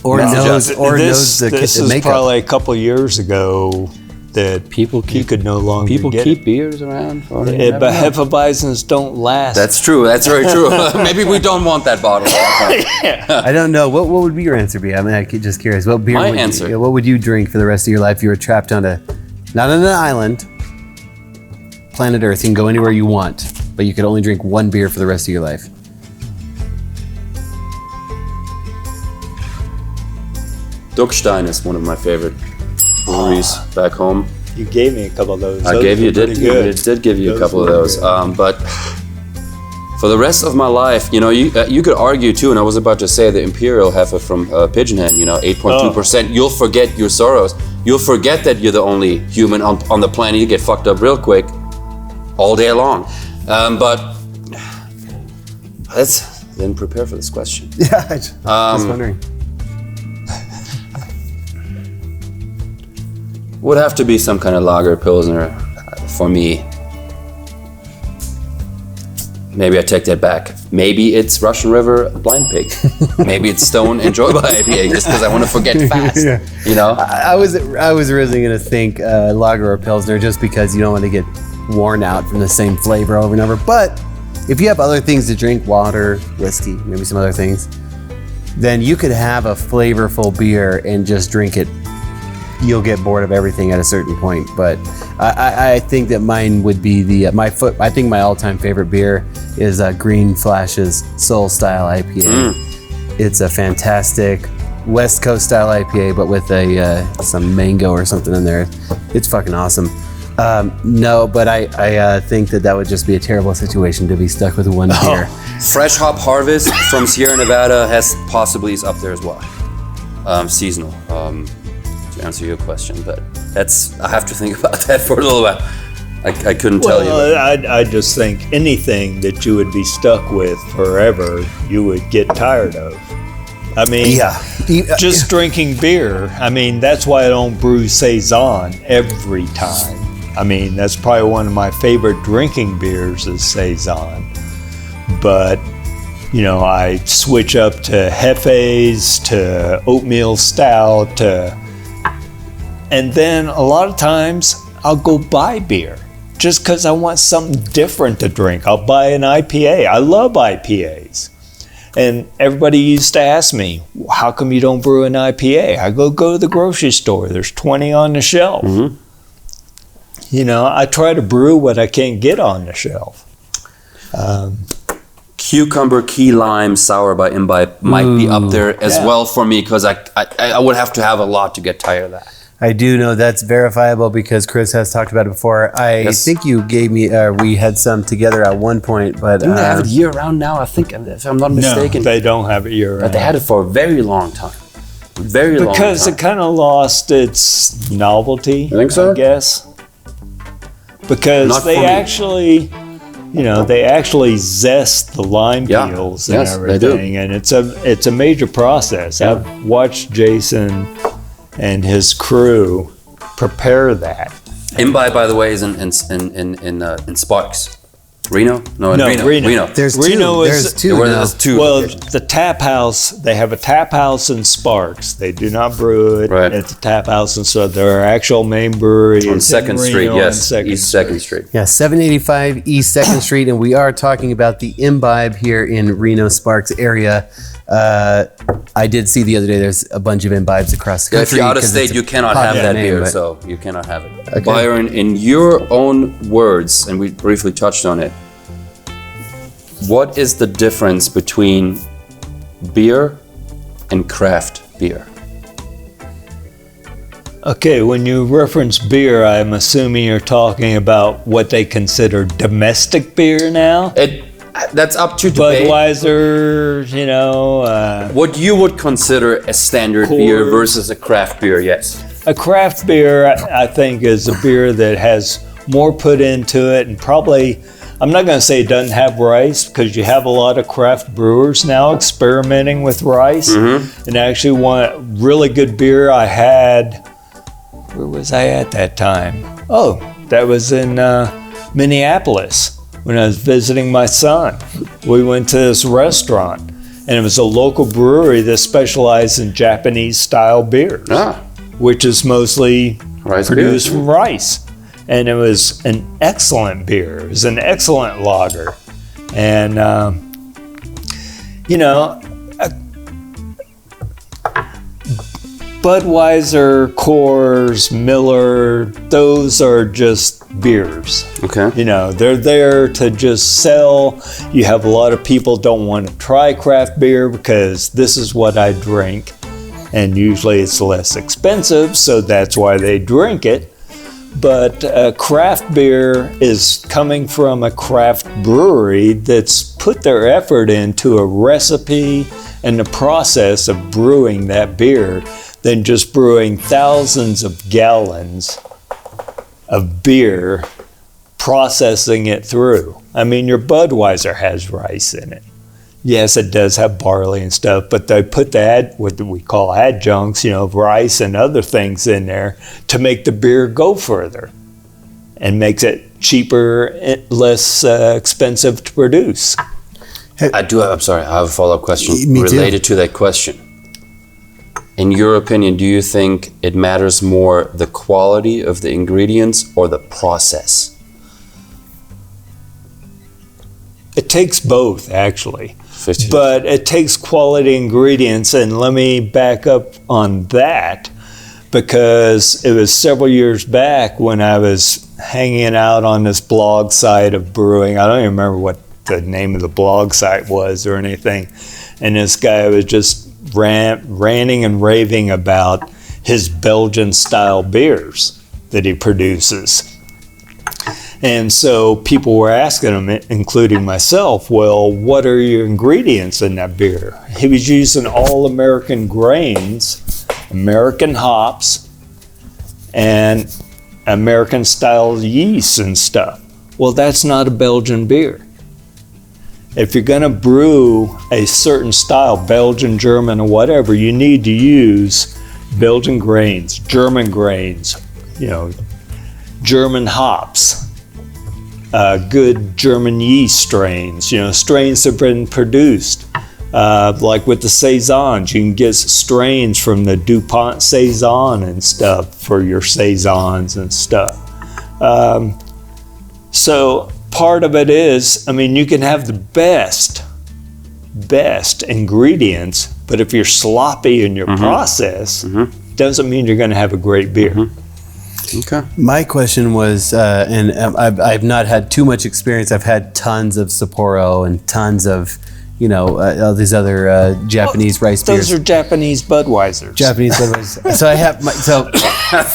knows the this is makeup. probably a couple years ago that you could no longer get it. beers around. But Hefeweizens don't last. That's true. That's very true. Maybe we don't want that bottle. I don't know. What would be your answer be? I mean, I'm just curious. What beer? What would you drink for the rest of your life if you were trapped on not on an island, planet Earth? You can go anywhere you want, but you could only drink one beer for the rest of your life. Duckstein is one of my favorite breweries back home. You gave me a couple of those. I did give you a couple of those. But for the rest of my life, you could argue too, and I was about to say the Imperial Hefe from Pigeon Head, 8.2%. You'll forget your sorrows. You'll forget that you're the only human on the planet. You get fucked up real quick all day long. But Didn't prepare for this question. Yeah, I just wondering. Would have to be some kind of lager pilsner for me. Maybe I take that back. Maybe it's Russian River Blind Pig. Maybe it's Stone Enjoyable IPA, just because I want to forget fast. Yeah. You know? I was originally going to think lager or pilsner just because you don't want to get worn out from the same flavor over and over. But if you have other things to drink, water, whiskey, maybe some other things, then you could have a flavorful beer and just drink it. You'll get bored of everything at a certain point. But I think that mine would be I think my all-time favorite beer is Green Flash's Soul Style IPA. It's a fantastic West Coast style IPA, but with some mango or something in there. It's fucking awesome. No, but I think that would just be a terrible situation to be stuck with one beer. Fresh Hop Harvest from Sierra Nevada possibly is up there as well. Seasonal. To answer your question, but I have to think about that for a little while. I couldn't tell you. I just think anything that you would be stuck with forever, you would get tired of. I mean, just drinking beer. I mean, that's why I don't brew Saison every time. I mean, that's probably one of my favorite drinking beers is Saison. But, you know, I switch up to Hefes, to oatmeal stout, and then a lot of times I'll go buy beer just because I want something different to drink. I'll buy an IPA. I love IPAs. And everybody used to ask me, how come you don't brew an IPA? I go to the grocery store. There's 20 on the shelf. Mm-hmm. You know, I try to brew what I can't get on the shelf. Cucumber Key Lime Sour by Imbibe might be up there as well for me, because I would have to have a lot to get tired of that. I do know that's verifiable because Chris has talked about it before. I think you gave me, we had some together at one point, but... Didn't they have it year round now, I think, if I'm not mistaken? No, they don't have it year round. But they had it for a very long time. Because it kind of lost its novelty, you think so? I guess. Because they actually zest the lime peels and everything, and it's a major process. Yeah. I've watched Jason and his crew prepare that. Imbibe, by the way, is in Sparks. Reno? No, Reno. There's two. There's two. Well, the tap house, they have a tap house in Sparks. They do not brew it at the tap house, and so their actual main brewery on is 2nd Street, East 2nd Street. Yeah, 785 East 2nd Street, and we are talking about the Imbibe here in Reno Sparks area. I did see the other day there's a bunch of imbibes across the country. If you're out of state, you cannot have that beer, so you cannot have it. Okay. Byron, in your own words, and we briefly touched on it, what is the difference between beer and craft beer? Okay, when you reference beer, I'm assuming you're talking about what they consider domestic beer now? That's up to debate. Budweiser, you know. What you would consider a standard beer versus a craft beer, yes. A craft beer, I think, is a beer that has more put into it, and probably, I'm not going to say it doesn't have rice, because you have a lot of craft brewers now experimenting with rice. Mm-hmm. And actually, one really good beer I had, where was I at that time? Oh, that was in Minneapolis. When I was visiting my son, we went to this restaurant, and it was a local brewery that specialized in Japanese-style beers, which is mostly produced from rice. And it was an excellent beer. It was an excellent lager. And, Budweiser, Coors, Miller, those are just beers. Okay. You know, they're there to just sell. You have a lot of people don't want to try craft beer because this is what I drink. And usually it's less expensive, so that's why they drink it. But craft beer is coming from a craft brewery that's put their effort into a recipe and the process of brewing that beer than just brewing thousands of gallons of beer, processing it through. I mean, your Budweiser has rice in it. Yes, it does have barley and stuff, but they put what we call adjuncts, rice and other things in there to make the beer go further and makes it cheaper, less expensive to produce. I'm sorry, I have a follow-up question Me related too. to that question. In your opinion, do you think it matters more the quality of the ingredients or the process? It takes both, actually. 50. But it takes quality ingredients, and let me back up on that, because it was several years back when I was hanging out on this blog site of brewing. I don't even remember what the name of the blog site was or anything. And this guy was just ranting and raving about his Belgian-style beers that he produces. And so people were asking him, including myself, well, what are your ingredients in that beer? He was using all American grains, American hops, and American-style yeast and stuff. Well, that's not a Belgian beer. If you're going to brew a certain style, Belgian, German, or whatever, you need to use Belgian grains, German grains, German hops. Good German yeast strains, strains that have been produced. Like with the Saisons, you can get strains from the DuPont Saison and stuff for your Saisons and stuff. So part of it is, you can have the best ingredients, but if you're sloppy in your process, doesn't mean you're going to have a great beer. Okay. My question was, and I've not had too much experience. I've had tons of Sapporo and tons of, all these other Japanese rice beers. Those are Japanese Budweisers. Japanese Budweisers. So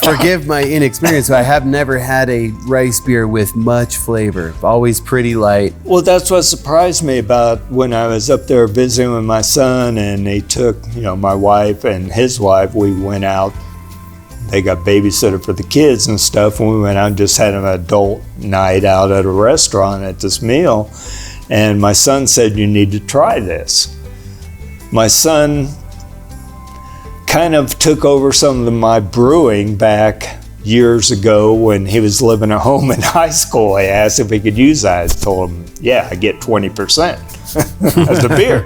forgive my inexperience, but I have never had a rice beer with much flavor. Always pretty light. Well, that's what surprised me about when I was up there visiting with my son, and they took, my wife and his wife. We went out. They got babysitter for the kids and stuff, and we went out and just had an adult night out at a restaurant at this meal. And my son said, you need to try this. My son kind of took over some of my brewing back years ago when he was living at home in high school. I asked if he could use that. I told him, yeah, I get 20% of the beer,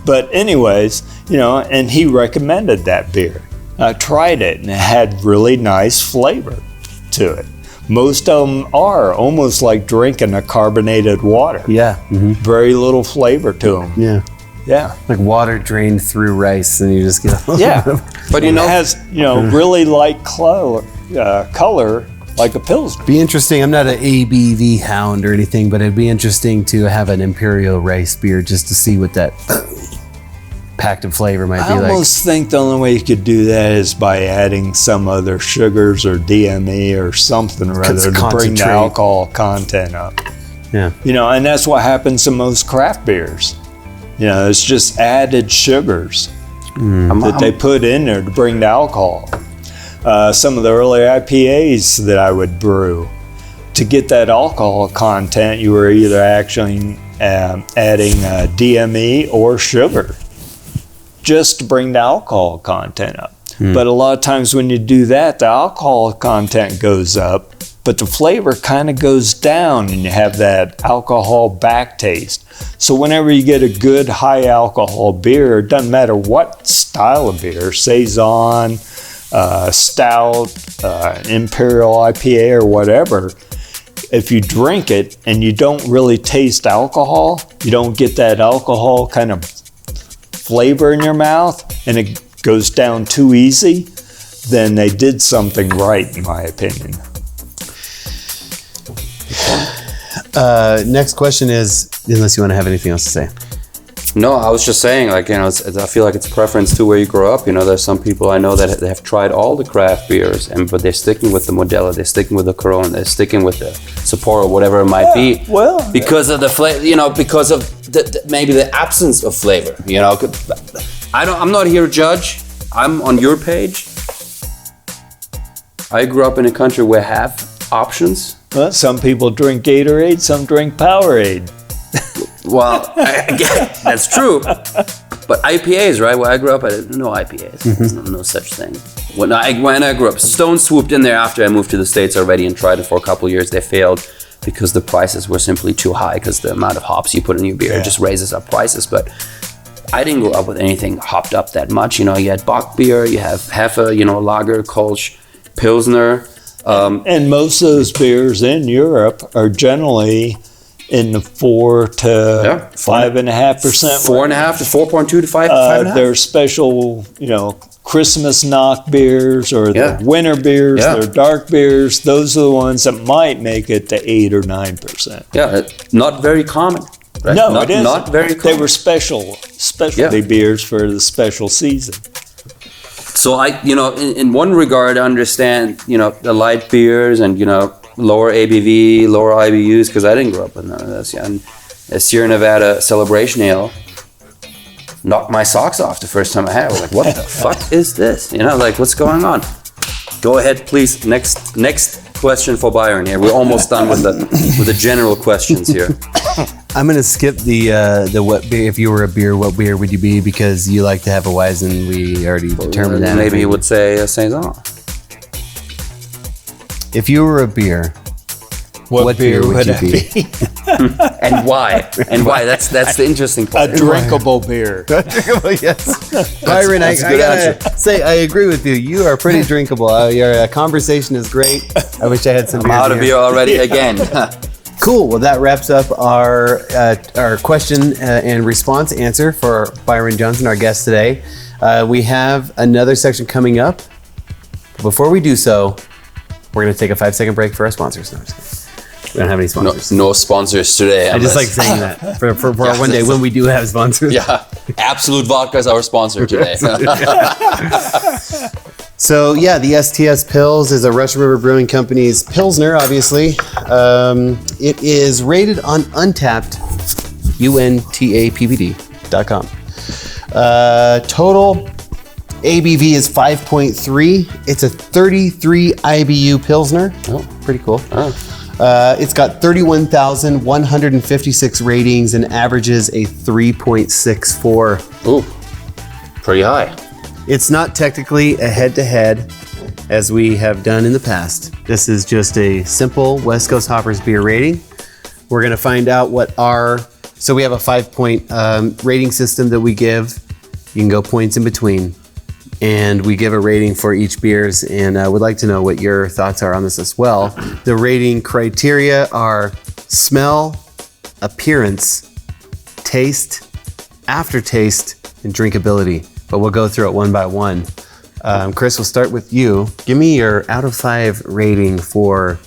But anyways, and he recommended that beer. I tried it, and it had really nice flavor to it. Most of them are almost like drinking a carbonated water. Yeah. Mm-hmm. Very little flavor to them. Yeah. Yeah. Like water drained through rice, and you just get a Yeah. But it has, really light color like a Pilsner. Be interesting. I'm not an ABV hound or anything, but it'd be interesting to have an imperial rice beer just to see what that packed of flavor might be like. I almost think the only way you could do that is by adding some other sugars or DME or something or other to bring the alcohol content up. Yeah. And that's what happens to most craft beers. It's just added sugars that they put in there to bring the alcohol. Some of the early IPAs that I would brew, to get that alcohol content, you were either actually adding DME or sugar, just to bring the alcohol content up. But a lot of times when you do that, the alcohol content goes up, but the flavor kind of goes down, and you have that alcohol back taste. So whenever you get a good high alcohol beer, it doesn't matter what style of beer, Saison, stout, imperial IPA or whatever, if you drink it and you don't really taste alcohol, you don't get that alcohol kind of flavor in your mouth, and it goes down too easy, then they did something right, in my opinion. Next question is, unless you want to have anything else to say. No, I was just saying, I feel like it's preference to where you grow up. There's some people I know that they have tried all the craft beers, but they're sticking with the Modelo, they're sticking with the Corona, they're sticking with the Sapporo, whatever it might be. Well, because of the flavor, because of maybe the absence of flavor. I'm not here to judge. I'm on your page. I grew up in a country where I have options. Well, some people drink Gatorade, some drink Powerade. Well, that's true. But IPAs, right? Where I grew up, I didn't know IPAs. There's no such thing. When I grew up, Stone swooped in there after I moved to the States already and tried it for a couple of years. They failed because the prices were simply too high because the amount of hops you put in your beer just raises up prices. But I didn't grow up with anything hopped up that much. You had Bock beer, you have Hefe, Lager, Kolsch, Pilsner. And most of those beers in Europe are generally in the 4 to 5.5%. 4.5 to 4.2 to 5.5. They're special, Christmas knock beers or the winter beers, they're dark beers. Those are the ones that might make it to 8 or 9%. Yeah, not very common. Right? No, it isn't. Not very common. They were specialty beers for the special season. So I, in one regard, I understand, the light beers and, lower ABV, lower IBUs, because I didn't grow up with none of this. Yeah. And a Sierra Nevada Celebration Ale knocked my socks off the first time I had it. I was like, what the fuck is this? What's going on? Go ahead, please. Next question for Byron here. We're almost done with the general questions here. I'm gonna skip the what beer. If you were a beer, what beer would you be? Because you like to have a Weizen. We already determined that. Maybe you would say a Saison. If you were a beer, what beer would you be? And why? And why? That's the interesting part. A drinkable beer. Drinkable, yes. Byron, I gotta say, I agree with you. You are pretty drinkable. Your conversation is great. I wish I had some beer. I'm out of beer already again. Cool. Well, that wraps up our question and response answer for Byron Johnson, our guest today. We have another section coming up. Before we do so, we're going to take a 5-second break for our sponsors. No, we don't have any sponsors. No sponsors today. I just like saying that for one day when we do have sponsors. Yeah. Absolute Vodka is our sponsor today. So yeah, the STS Pils is a Russian River Brewing Company's Pilsner, obviously. It is rated on Untapped, UNTAPPD.com. Total ABV is 5.3. It's a 33 IBU Pilsner. Oh, pretty cool. It's got 31,156 ratings and averages a 3.64. Ooh, pretty high. It's not technically a head-to-head as we have done in the past. This is just a simple West Coast Hoppers beer rating. We're gonna find out so we have a 5-point rating system that we give. You can go points in between. And we give a rating for each beers, and I would like to know what your thoughts are on this as well. The rating criteria are smell, appearance, taste, aftertaste, and drinkability. But we'll go through it one by one. Chris, we'll start with you. Give me your out of 5 rating for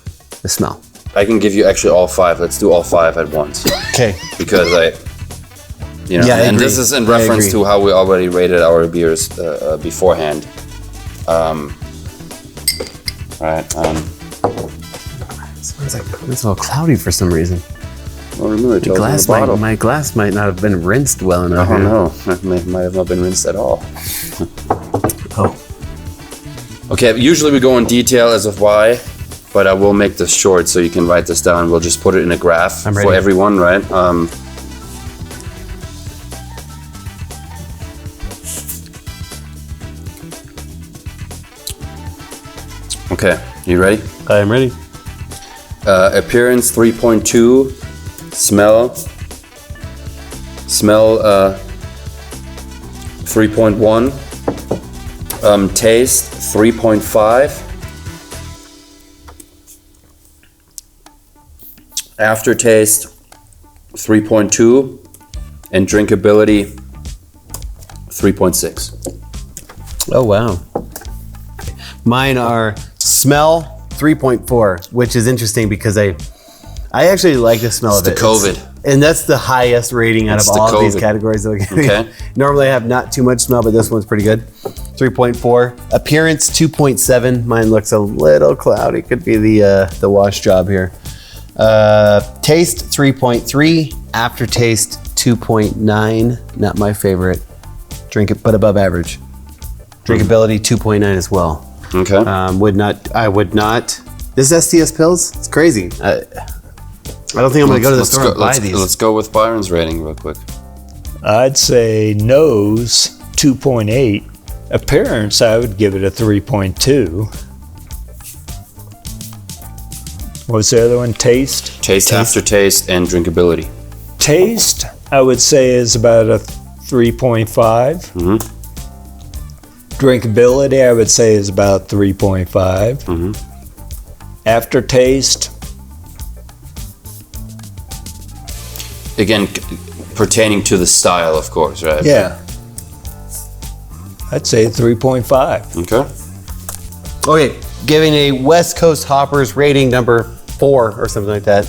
the smell. I can give you actually all 5. Let's do all 5 at once. Okay. Because I agree. This is in reference to how we already rated our beers beforehand. Right. It's all cloudy for some reason. Well, remember, My glass might not have been rinsed well enough. Oh no, it might have not been rinsed at all. Oh. Okay, usually we go in detail as of why, but I will make this short so you can write this down. We'll just put it in a graph for everyone, right? Okay, you ready? I am ready. Appearance 3.2, smell 3.1, taste 3.5, aftertaste 3.2, and drinkability 3.6. Oh wow. Mine are smell 3.4, which is interesting because I actually like the smell of it. It's the COVID. And that's the highest rating out of all of these categories. Okay. Normally I have not too much smell, but this one's pretty good. 3.4. Appearance 2.7. Mine looks a little cloudy. Could be the wash job here. Taste 3.3. Aftertaste 2.9. Not my favorite. Drink it, but above average. Drinkability 2.9 as well. Okay. I would not. This STS Pils, it's crazy. I don't think I'm going to go to the store and buy these. Let's go with Byron's rating real quick. I'd say nose 2.8. Appearance, I would give it a 3.2. What's the other one? Taste? Taste, aftertaste, and drinkability. Taste, I would say, is about a 3.5. Drinkability, I would say, is about 3.5. Aftertaste, Again, pertaining to the style, of course, right? yeah, I'd say 3.5. Okay. Okay, giving a West Coast Hoppers rating number 4 or something like that.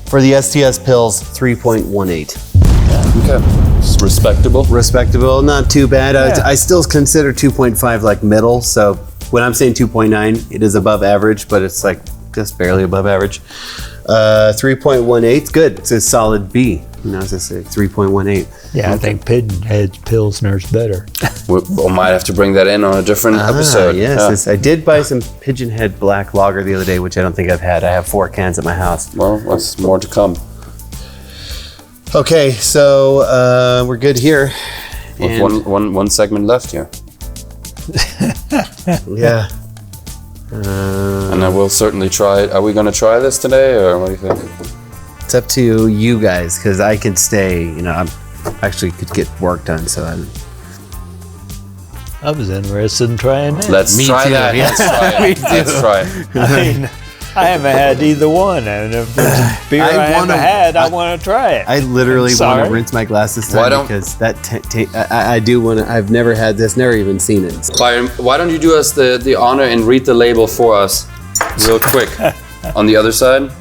For the STS Pils, 3.18. Okay. It's respectable. Respectable, not too bad. I still consider 2.5 like middle, so when I'm saying 2.9, it is above average, but it's like just barely above average. 3.18, good. It's a solid B. You know, as I say, 3.18. Yeah, I think Pigeonhead Pilsner's better. We might have to bring that in on a different episode. Yes, I did buy some Pigeonhead Black Lager the other day, which I don't think I've had. I have 4 cans at my house. Well, that's more to come. Okay, so we're good here. With one segment left here. Yeah. And I will certainly try it. Are we going to try this today, or what do you think? It's up to you guys, because I could stay. You know, I actually could get work done, so I was interested in trying that. Let's try too, that. yeah. Let's try it. Let's try it. I mean, I haven't had either one, and if there's a beer I haven't had, I want to try it. I literally want to rinse my glasses this time because that I do want to. I've never had this, never even seen it. Byron, why don't you do us the honor and read the label for us real quick on the other side?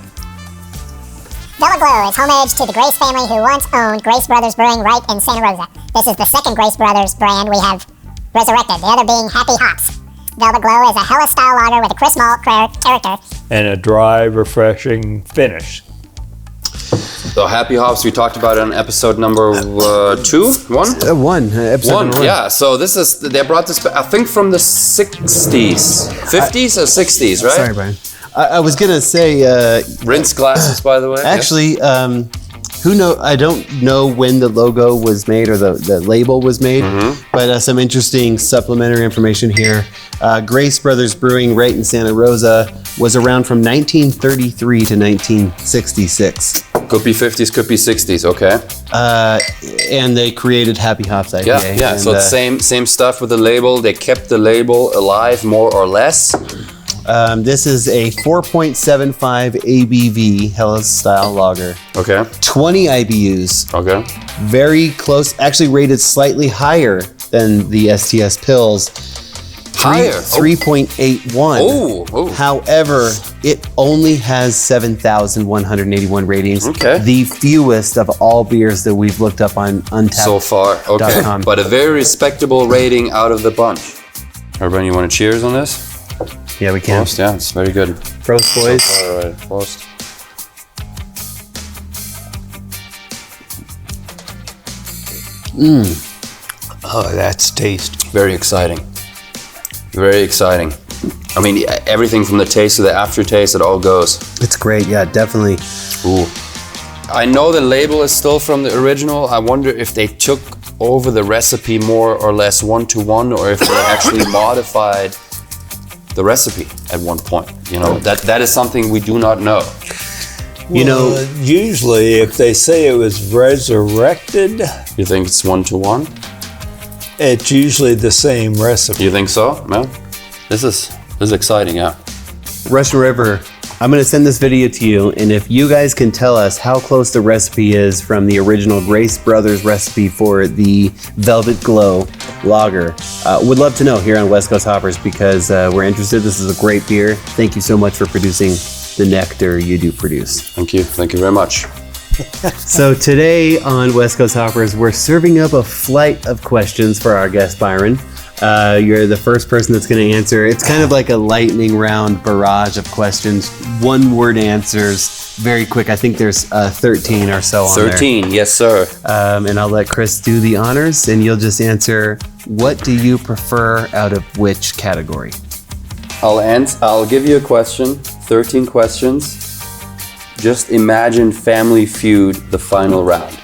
Bella Glow is homage to the Grace family who once owned Grace Brothers Brewing right in Santa Rosa. This is the second Grace Brothers brand we have resurrected, the other being Happy Hops. Velvet Glow is a Hella-style lager with a crisp malt character. And a dry, refreshing finish. So Happy Hops, we talked about it on episode number 1? Episode number 1. Yeah. So this is, they brought this, I think, from the 60s. 50s or 60s, right? Sorry, Brian. I was going to say... Rinse glasses, by the way. Actually, who know? I don't know when the logo was made or the label was made, but some interesting supplementary information here. Grace Brothers Brewing right in Santa Rosa was around from 1933 to 1966. Could be 50s, could be 60s, okay. And they created Happy Hops IPA. Yeah. And, so it's same stuff with the label. They kept the label alive, more or less. This is a 4.75 ABV Hella-style lager. Okay. 20 IBUs. Okay. Very close, actually rated slightly higher than the STS Pils. Higher? 3.81. Oh. However, it only has 7,181 ratings. Okay. The fewest of all beers that we've looked up on Untappd. So far, okay. .com. But a very respectable rating out of the bunch. Everybody, you want to cheers on this? Yeah, we can. Prost, yeah, it's very good. Prost, boys. All right, Prost. Oh, that's tasty. Very exciting. Very exciting. I mean, everything from the taste to the aftertaste, it all goes. It's great, yeah, definitely. Ooh. I know the label is still from the original. I wonder if they took over the recipe more or less 1-to-1, or if they actually modified the recipe at one point. You know, that is something we do not know. You know, usually if they say it was resurrected, You think it's 1-to-1? it's usually the same recipe. You think so, man? This is exciting, yeah. Russian River, I'm going to send this video to you, and if you guys can tell us how close the recipe is from the original Grace Brothers recipe for the Velvet Glow lager, would love to know here on West Coast Hoppers, because we're interested. This is a great beer. Thank you so much for producing the nectar you do produce. Thank you very much. So today on West Coast Hoppers, we're serving up a flight of questions for our guest, Byron. You're the first person that's going to answer. It's kind of like a lightning round barrage of questions. One-word answers, very quick. I think there's 13 or so on there. 13, yes, sir. And I'll let Chris do the honors, and you'll just answer, what do you prefer out of which category? I'll give you a question, 13 questions. just imagine Family Feud, the final round.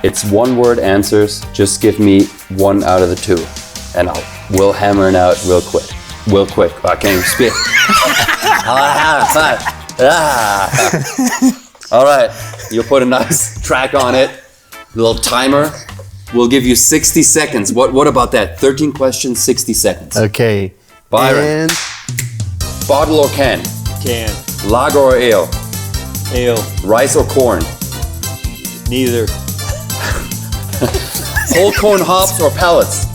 It's one-word answers. Just give me one out of the two, and we'll hammer it out real quick. I can't even speak. All right, you'll put a nice track on it, a little timer. We'll give you 60 seconds. What about that? 13 questions, 60 seconds. Okay. Byron. And Bottle or can? Can. Lager or ale? Ale. Rice or corn? Neither. Whole cone hops or pellets?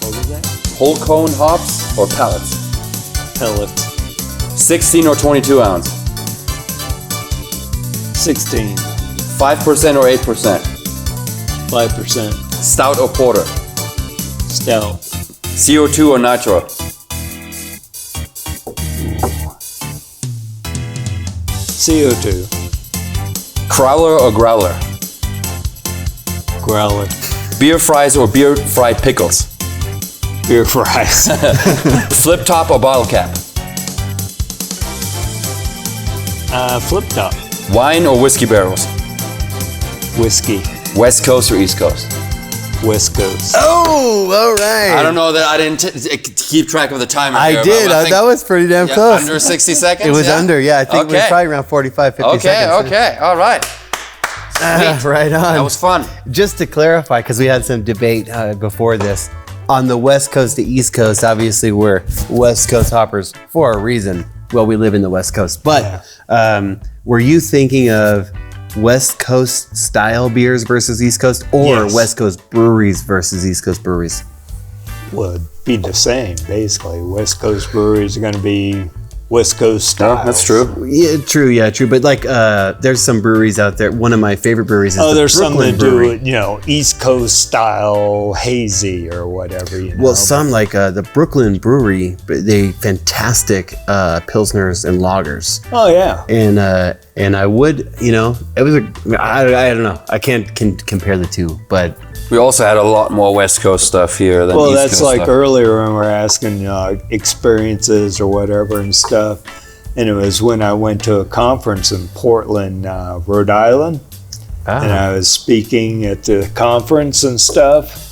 What was that? Whole cone hops or pellets? Pellets. 16 or 22 ounce? 16. 5% or 8%? 5%. Stout or porter? Stout. CO2 or nitro? CO2. Crowler or growler? Growler. Beer fries or beer fried pickles? Beer fries. Flip top or bottle cap? Flip top. Wine or whiskey barrels? Whiskey. West Coast or East Coast? West Coast. oh, all right. I don't know that I didn't keep track of the timer. I here, did. but I think- That was pretty damn Yeah, close. under 60 seconds? It was yeah? under, yeah. I think it was Okay. probably around 45, 50 seconds. Okay, all right. Right on. That was fun. Just to clarify, because we had some debate before this, on the West Coast to East Coast, obviously we're West Coast hoppers for a reason. Well, we live in the West Coast. But were you thinking of West Coast style beers versus East Coast, or Yes. West Coast breweries versus East Coast breweries? Well, it'd be the same, basically. West Coast breweries are going to be West Coast style. That's true. Yeah, true. But like, there's some breweries out there. One of my favorite breweries is the There's some Brooklyn that Brewery. do it, East Coast style hazy or whatever, Well, some like the Brooklyn Brewery, they fantastic pilsners and lagers. Oh, yeah. And I would, it was I don't know. I can't compare the two, but We also had a lot more West Coast stuff here than Well, East that's Coast like stuff. earlier when we were asking experiences or whatever and stuff. And it was when I went to a conference in Portland, Rhode Island. And I was speaking at the conference and stuff.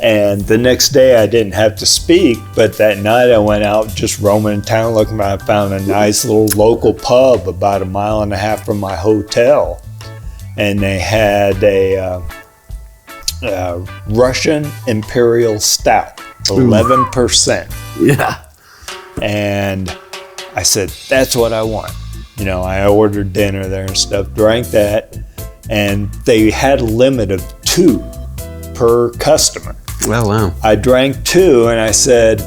And the next day I didn't have to speak, but that night I went out just roaming town looking. I found a nice little local pub about 1.5 miles from my hotel. And they had a Russian Imperial Stout, 11%. yeah. And I said, that's what I want. I ordered dinner there and stuff, drank that, and they had a limit of 2 per customer. Well, wow. I drank 2 and I said,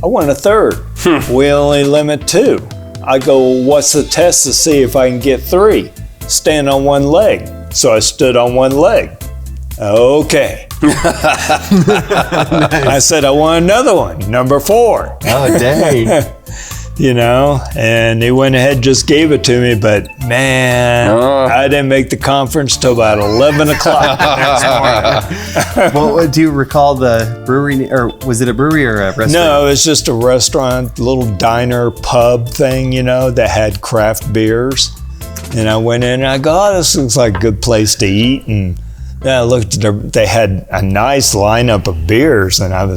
I want a third. We only limit 2. I go, well, what's the test to see if I can get 3? Stand on one leg. So I stood on one leg. Okay. I said, I want another one, number 4. Oh, dang. And they went ahead and just gave it to me, but man, I didn't make the conference till about 11 o'clock the next morning. Well, do you recall the brewery, or was it a brewery or a restaurant? No, it was just a restaurant, little diner pub thing, that had craft beers. And I went in and I go, oh, this looks like a good place to eat. And then I looked at they had a nice lineup of beers. And that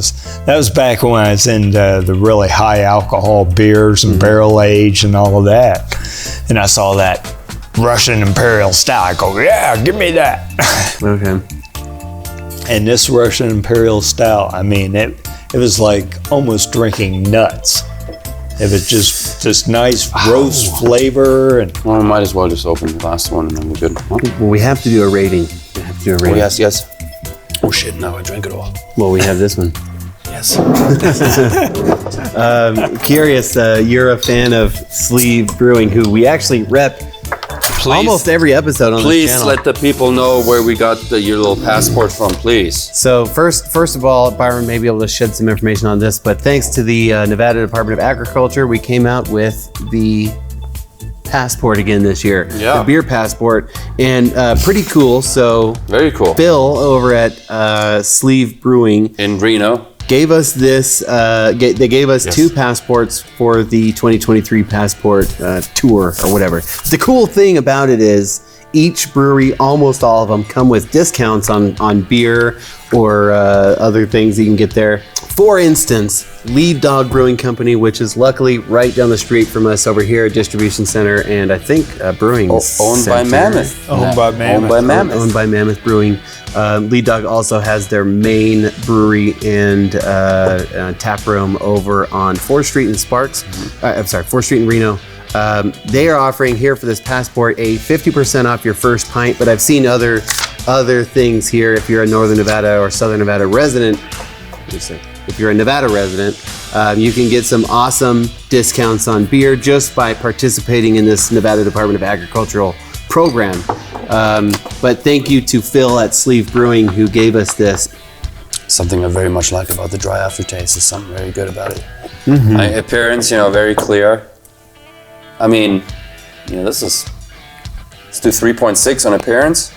was back when I was into the really high alcohol beers and barrel aged and all of that. And I saw that Russian Imperial Stout. I go, yeah, give me that. Okay. And this Russian Imperial Stout, I mean, it was like almost drinking nuts. It was just this nice roast flavor. And Well, we might as well just open the last one and then we're good. Well, we have to do a rating. Oh, yes. Oh, shit, now I drank it all. Well, we have this one. Yes. Curious, you're a fan of Sleeve Brewing, who we actually rep almost every episode on this Please channel. let the people know where we got your little passport from, please. So first of all, Byron may be able to shed some information on this, but thanks to the Nevada Department of Agriculture, we came out with the passport again this year. Yeah. The beer passport, and pretty cool. So Very cool. Bill over at Sleeve Brewing, In Reno. gave us this. They gave us 2 passports for the 2023 passport tour or whatever. The cool thing about it is each brewery, almost all of them, come with discounts on beer or other things you can get there. For instance, Lead Dog Brewing Company, which is luckily right down the street from us over here at Distribution Center, and I think Brewing Owned by Mammoth. Owned by Mammoth. Owned by Mammoth Brewing. Lead Dog also has their main brewery and tap room over on 4th Street in Sparks. 4th Street in Reno. They are offering here for this passport a 50% off your first pint, but I've seen other things here. If you're a Northern Nevada or Southern Nevada resident, if you're a Nevada resident, you can get some awesome discounts on beer just by participating in this Nevada Department of Agricultural program. But thank you to Phil at Sleeve Brewing who gave us this. Something I very much like about the dry aftertaste is something very good about it. Appearance, very clear. I mean, let's do 3.6 on appearance.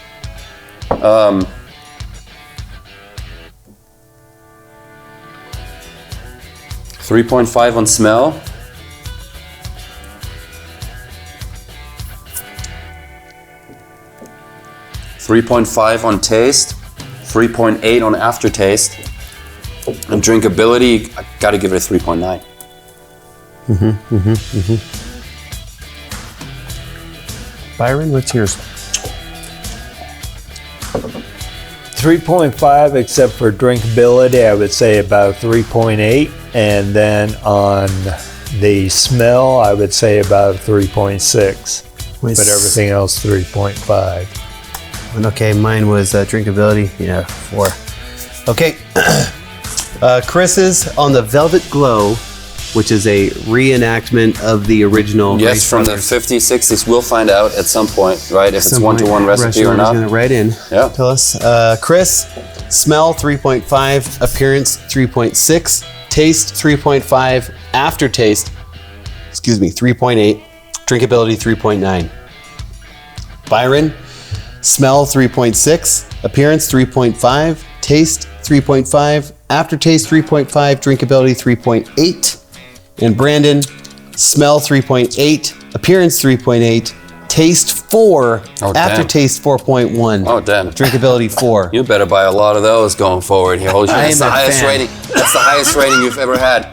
3.5 on smell. 3.5 on taste. 3.8 on aftertaste. And drinkability, I gotta give it a 3.9. Byron, what's yours? 3.5, except for drinkability, I would say about 3.8. And then on the smell, I would say about 3.6. But everything else, 3.5. Okay, mine was drinkability. 4. Okay, Chris's on the Velvet Glow, which is a reenactment of the original. Yes, from the 50s, 60s. We'll find out at some point, right? If it's one-to-one recipe or not. Going to write in. Yeah. Tell us. Chris, smell 3.5, appearance 3.6, taste 3.5, aftertaste, 3.8, drinkability 3.9. Byron, smell 3.6, appearance 3.5, taste 3.5, aftertaste 3.5, drinkability 3.8. And Brandon, smell 3.8, appearance 3.8, taste 4, aftertaste 4.1. Oh, damn. Drinkability 4. You better buy a lot of those going forward here. Holy shit, I am that's the a highest fan. rating. That's the highest rating you've ever had.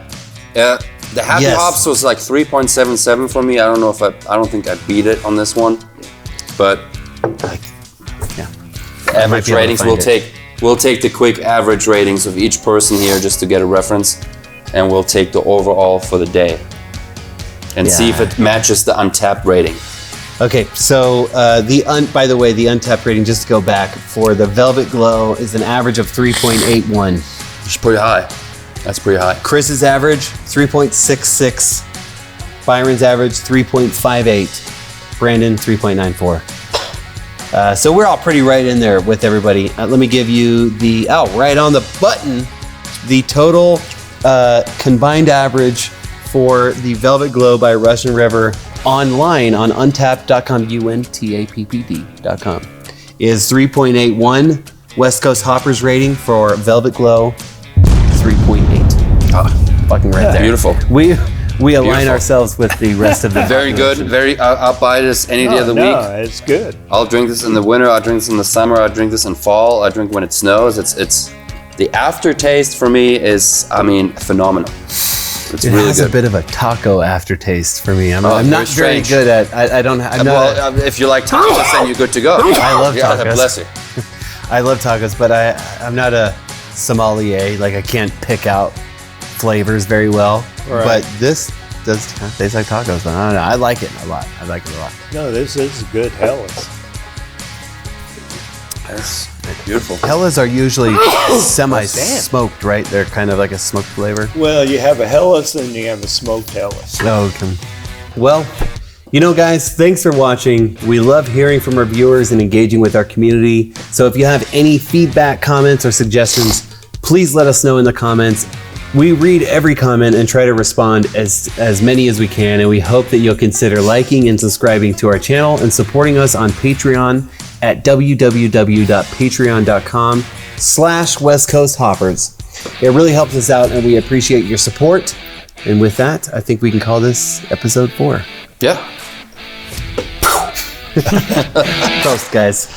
The Happy Hops was like 3.77 for me. I don't think I beat it on this one. But the average ratings, we'll take the quick average ratings of each person here just to get a reference. And we'll take the overall for the day and see if it matches the Untapped rating. Okay, so by the way, the Untapped rating, just to go back, for the Velvet Glow is an average of 3.81. Which is pretty high. That's pretty high. Chris's average, 3.66. Byron's average, 3.58. Brandon, 3.94. So we're all pretty right in there with everybody. Let me give you right on the button, the total combined average for the Velvet Glow by Russian River online on untapped.com, untappd.com, is 3.81. West Coast Hoppers rating for Velvet Glow, 3.8. Fucking right there. Beautiful. We align ourselves with the rest of the Very good. I'll buy this any day of the week. It's good. I'll drink this in the winter. I'll drink this in the summer. I'll drink this in fall. I drink when it snows. It's the aftertaste for me is, phenomenal. It's It really has good. a bit of a taco aftertaste for me. I'm very not very strange. good at. I'm not. If you like tacos, then you're good to go. I love tacos. Bless you. I love tacos, but I'm not a sommelier. Like I can't pick out flavors very well. Right. But this does kind of taste like tacos. But I don't know. I like it a lot. No, this is good Hellas. That's beautiful. Hellas are usually semi-smoked, right? They're kind of like a smoked flavor. Well, you have a Hellas and you have a smoked Hellas. Okay. Well, guys, thanks for watching. We love hearing from our viewers and engaging with our community. So if you have any feedback, comments, or suggestions, please let us know in the comments. We read every comment and try to respond as many as we can, and we hope that you'll consider liking and subscribing to our channel and supporting us on Patreon at www.patreon.com/West Coast Hoppers. It really helps us out, and we appreciate your support. And with that, I think we can call this episode 4. Yeah. Toast, guys.